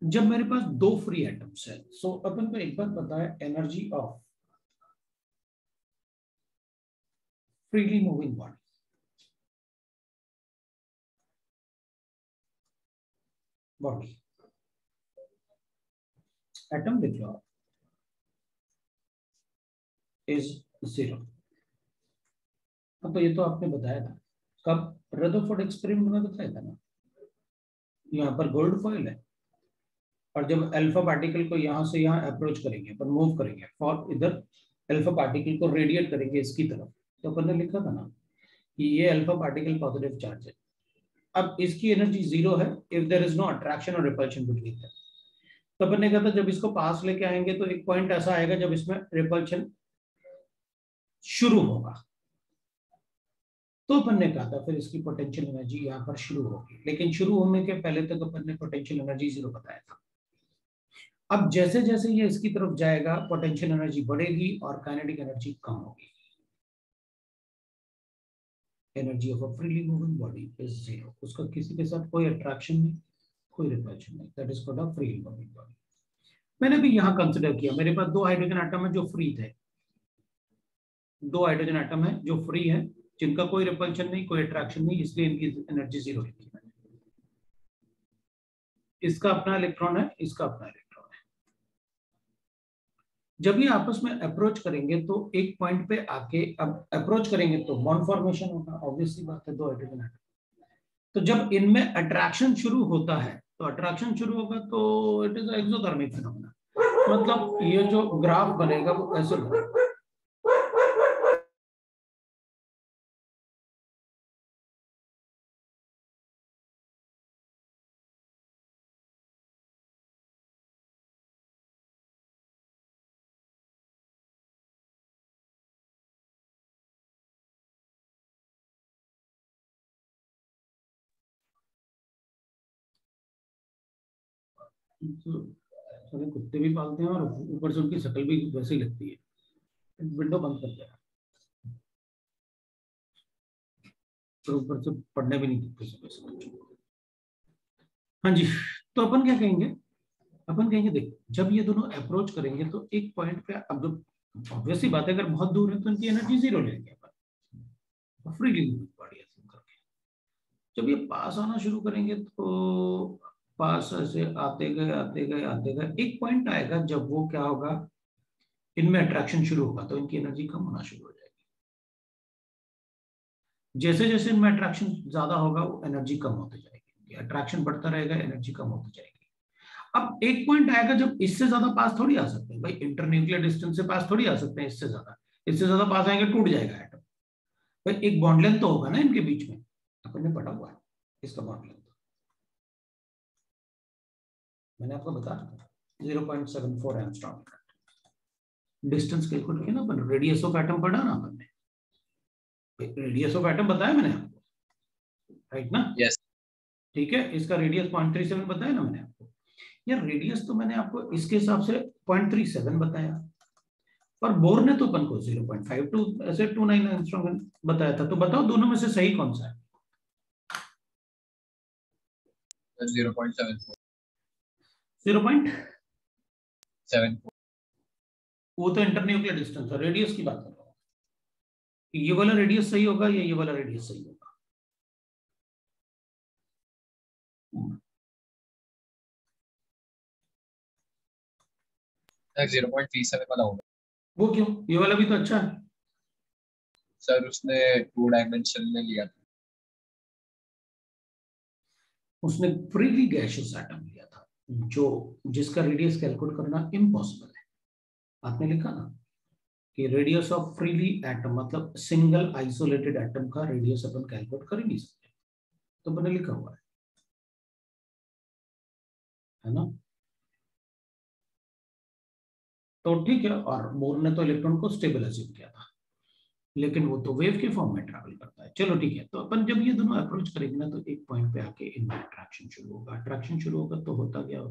S1: जब मेरे पास दो फ्री एटम्स है, सो अपन को एक बार पता है energy of freely moving body. Atom लिख लो इज जीरो. अब तो ये तो आपने बताया था, कब रदरफोर्ड एक्सपेरिमेंट में बताया था ना. यहाँ पर गोल्ड फॉइल है, और जब अल्फा पार्टिकल को यहाँ से यहाँ अप्रोच करेंगे, अपन मूव करेंगे फॉर इधर, अल्फा पार्टिकल को रेडिएट करेंगे इसकी तरफ, तो अपन ने लिखा था ना कि ये अल्फा पार्टिकल पॉजिटिव चार्ज है। अब इसकी एनर्जी 0 है if there is no attraction और रिपल्शन बिटवीन देम। तो अपन ने कहा था जब इसको पास लेके आएंगे तो एक पॉइंट ऐसा आएगा जब इसमें रिपल्शन शुरू होगा, तो अपन ने कहा था फिर इसकी पोटेंशियल एनर्जी यहाँ पर शुरू होगी, लेकिन शुरू होने के पहले तक अपन ने पोटेंशियल एनर्जी 0 बताया था। अब जैसे जैसे ये इसकी तरफ जाएगा पोटेंशियल एनर्जी बढ़ेगी और काइनेटिक एनर्जी कम होगी। Energy of a freely moving body is 0, उसका किसी के साथ कोई अट्रैक्शन नहीं, कोई रिपल्शन नहीं, that is called a freely moving body. मैंने भी यहाँ कंसिडर किया, मेरे पास 2 हाइड्रोजन एटम है जो फ्री थे, 2 हाइड्रोजन एटम है जो फ्री है, जिनका कोई रिपल्शन नहीं, कोई अट्रैक्शन नहीं, इसलिए इनकी एनर्जी 0 लिखी मैंने। इसका अपना इलेक्ट्रॉन है, इसका अपना इलेक्ट्रॉन है। जब ये आपस में अप्रोच करेंगे तो एक पॉइंट पे आके, अब अप्रोच करेंगे तो बॉन्ड फॉर्मेशन होगा, ऑब्वियसली बात है, 2 हाइड्रोजन एटम। तो जब इनमें अट्रैक्शन शुरू होता है, तो अट्रैक्शन शुरू होगा तो इट इज एक्सोथर्मिक फिनोमेना, मतलब ये जो ग्राफ बनेगा वो ऐसे बनेगा। सारे कुत्ते भी पालते हैं और ऊपर से उनकी शक्ल भी वैसी लगती है। विंडो बंद कर दिया, तो ऊपर से पढ़ने भी नहीं देते बच्चों को। हाँ जी, तो अपन क्या कहेंगे, अपन कहेंगे देख जब ये दोनों अप्रोच करेंगे तो एक पॉइंट पे, अब जो ऑब्वियसली बात है अगर बहुत दूर है तो इनकी एनर्जी 0 लेंगे अपन, फ्रीली बॉडी ऐसे करके। जब ये पास आना शुरू करेंगे तो पास ऐसे आते गए आते गए आते गए, एक पॉइंट आएगा जब वो क्या होगा, इनमें अट्रैक्शन शुरू होगा तो इनकी एनर्जी कम होना शुरू हो जाएगी। जैसे जैसे इनमें अट्रैक्शन ज्यादा होगा वो एनर्जी कम होती जाएगी, अट्रैक्शन बढ़ता रहेगा, एनर्जी कम होती जाएगी। अब एक पॉइंट आएगा जब इससे ज्यादा पास थोड़ी आ सकते हैं भाई, इंटरन्यूक्लियर डिस्टेंस से पास थोड़ी आ सकते हैं, इससे ज्यादा पास आएंगे टूट जाएगा एटम। भाई एक बॉन्ड लेंथ तो होगा ना इनके बीच में, अपन ने पढ़ा हुआ है इसका बॉन्ड लेंथ, मैंने आपको बताया 0.74 एंगस्ट्रॉम। डिस्टेंस कैलकुलेट किया ना अपन, रेडियस ऑफ एटम पढ़ा ना अपन ने, रेडियस ऑफ एटम बताया मैंने आपको, राइट ना?
S2: यस।
S1: ठीक है, इसका रेडियस 0.37 बताया ना मैंने आपको। यार रेडियस तो मैंने आपको इसके हिसाब से 0.37 बताया, पर बोर ने तो अपन को 0.52 ऐसे 29 एंगस्ट्रॉम बताया था। तो बताओ दोनों में से सही कौन सा है?
S2: 0.74।
S1: 0.74 वो तो इंटरन्यूक्लियर डिस्टेंस है, रेडियस की बात कर रहा हूँ, ये वाला रेडियस सही होगा या ये वाला रेडियस सही होगा?
S2: 0.37 वाला होगा।
S1: वो क्यों? ये वाला भी तो अच्छा है
S2: सर, उसने 2 डायमेंशन में लिया था,
S1: उसने फ्रीली गैसियस एटम लिया था जो जिसका रेडियस कैलकुलेट करना इम्पॉसिबल है। आपने लिखा ना कि रेडियस ऑफ फ्रीली एटम मतलब सिंगल आइसोलेटेड एटम का रेडियस अपन कैलकुलेट कर ही नहीं सकते, तो मैंने लिखा हुआ है ना? तो ठीक है, और बोर ने तो इलेक्ट्रॉन को स्टेबल अज्यूम किया था, लेकिन वो तो वेव के फॉर्म में ट्रैवल करता है। चलो ठीक है, तो अपन जब ये दोनों अप्रोच करेंगे ना तो एक पॉइंट पे आके इनमें अट्रैक्शन शुरू होगा, अट्रैक्शन शुरू होगा तो होता गया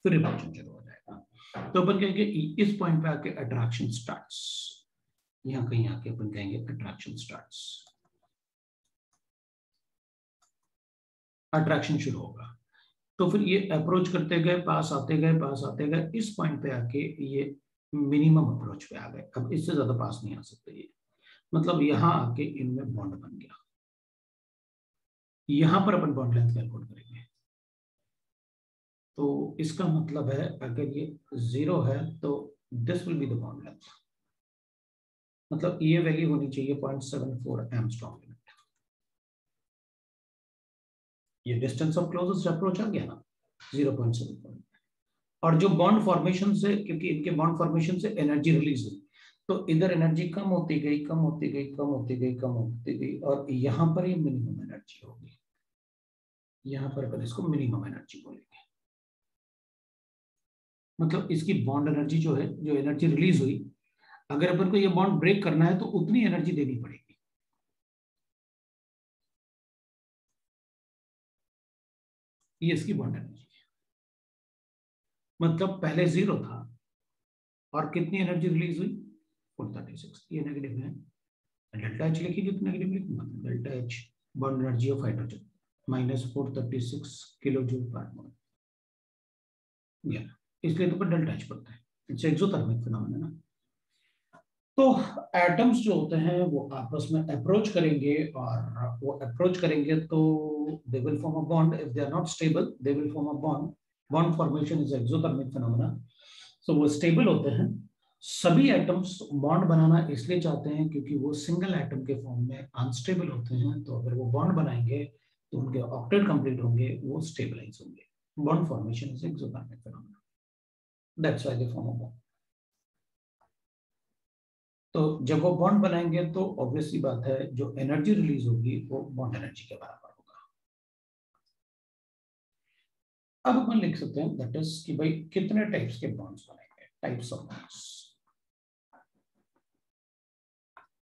S1: फिर रिपल्शन शुरू हो जाएगा। तो अपन कहेंगे इस पॉइंट पे आके अट्रैक्शन स्टार्ट्स, यहाँ कहीं आके अपन कहेंगे अट्रैक्शन स्टार्ट्स, अट्रैक्शन शुरू होगा। तो फिर ये अप्रोच करते गए, पास आते गए, इस पॉइंट पे आके ये मिनिमम अप्रोच पे आ गए, अब इससे ज्यादा पास नहीं आ सकते ये, मतलब यहां आके इनमें बॉन्ड बन गया। यहां पर अपन बॉन्ड लेंथ कैलकुलेट करेंगे, तो इसका मतलब है अगर ये 0 है तो this will be the bond length, मतलब ये वैल्यू होनी चाहिए 0.74 एंगस्ट्रॉम यूनिट। ये डिस्टेंस ऑफ क्लोजेस्ट अप्रोच आ गया ना, 0.7, और जो बॉन्ड फॉर्मेशन से, क्योंकि इनके बॉन्ड फॉर्मेशन से एनर्जी रिलीज हुई, तो इधर एनर्जी कम होती गई, कम होती गई, कम होती गई, कम होती गई, और यहाँ पर ये मिनिमम एनर्जी होगी। यहाँ पर अपन इसको मिनिमम एनर्जी बोलेंगे। मतलब इसकी बॉन्ड एनर्जी जो है, जो एनर्जी रिलीज हुई, अगर अपन को ये बॉन्ड ब्रेक करना है तो उतनी एनर्जी देनी पड़ेगी। ये इसकी बॉन्ड एनर्जी है। मतलब पहले 0 था और कितनी एनर्जी रिलीज हुई? 436। ये नेगेटिव है, डेल्टा एच लिखिए, तो नेगेटिव लिखूंगा, delta H bond energy of hydrogen -436 kilo joule per mole, इसलिए तो डेल्टा एच पड़ता है। इट्स एक्सोथर्मिक फिनोमेना ना। तो एटम्स जो होते हैं वो आपस में अप्रोच करेंगे, और वो अप्रोच करेंगे तो they will form a bond. If they are not stable they will form a bond. Bond formation is exothermic phenomena. So वो स्टेबल होते हैं। सभी एटम्स बॉन्ड बनाना इसलिए चाहते हैं क्योंकि वो सिंगल एटम के फॉर्म में अनस्टेबल होते हैं, तो अगर वो बॉन्ड बनाएंगे तो उनके ऑक्टेट कंप्लीट होंगे, वो स्टेबलाइज होंगे। Bond formation is exothermic phenomena, that's why they form a bond. तो जब वो बॉन्ड बनाएंगे तो ऑब्वियस सी बात है, जो एनर्जी रिलीज होगी वो बॉन्ड एनर्जी के बराबर होगा। अब अपन लिख सकते हैं दैट इज कि भाई कितने टाइप्स के बॉन्ड्स बनेंगे, types of bonds.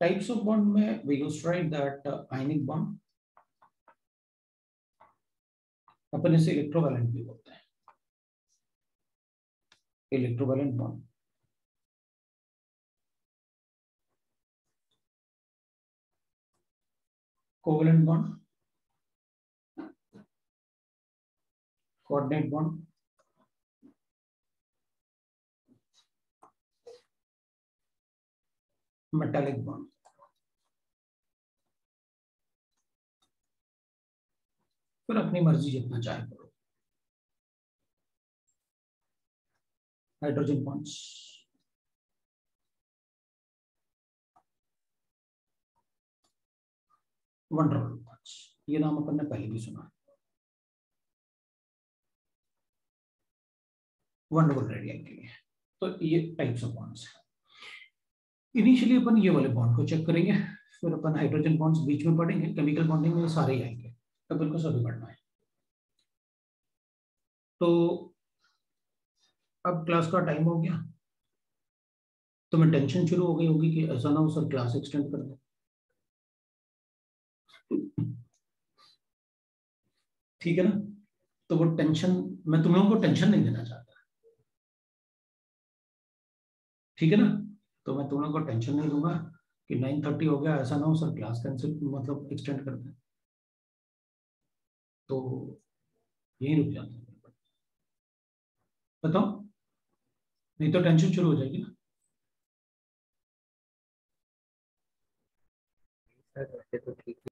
S1: Types of bond में we used to write that ionic bond, अपन इसे इलेक्ट्रोवैलेंट भी बोलते हैं, electrovalent bond, covalent bond, coordinate bond, metallic bond. फिर अपनी मर्जी जितना चाहे करो। Hydrogen bonds, one double bonds, ये नाम अपन ने पहले भी सुना है। वन डबल रेडियन के लिए। तो ये टाइप्स ऑफ बॉन्ड्स है। इनिशियली अपन ये वाले बॉन्ड को चेक करेंगे, फिर अपन हाइड्रोजन बॉन्ड्स बीच में पढ़ेंगे, केमिकल बॉन्डिंग में सारे ही आएंगे, अपन को सभी पढ़ना है। तो अब क्लास का टाइम हो गया, तो मैं टेंशन शुरू हो गई होगी कि ऐसा ना हो सर क्लास एक्सटेंड कर दे। ठीक है ना? तो वो टेंशन, मैं तुम लोगों को टेंशन नहीं देना चाहता, ठीक है ना? तो मैं तुम लोगों को टेंशन नहीं दूंगा कि 9:30 हो गया, ऐसा ना हो सर क्लास कैंसिल, मतलब एक्सटेंड कर दे, तो यही रुक जाते हैं। बताओ, नहीं तो टेंशन शुरू हो जाएगी ना।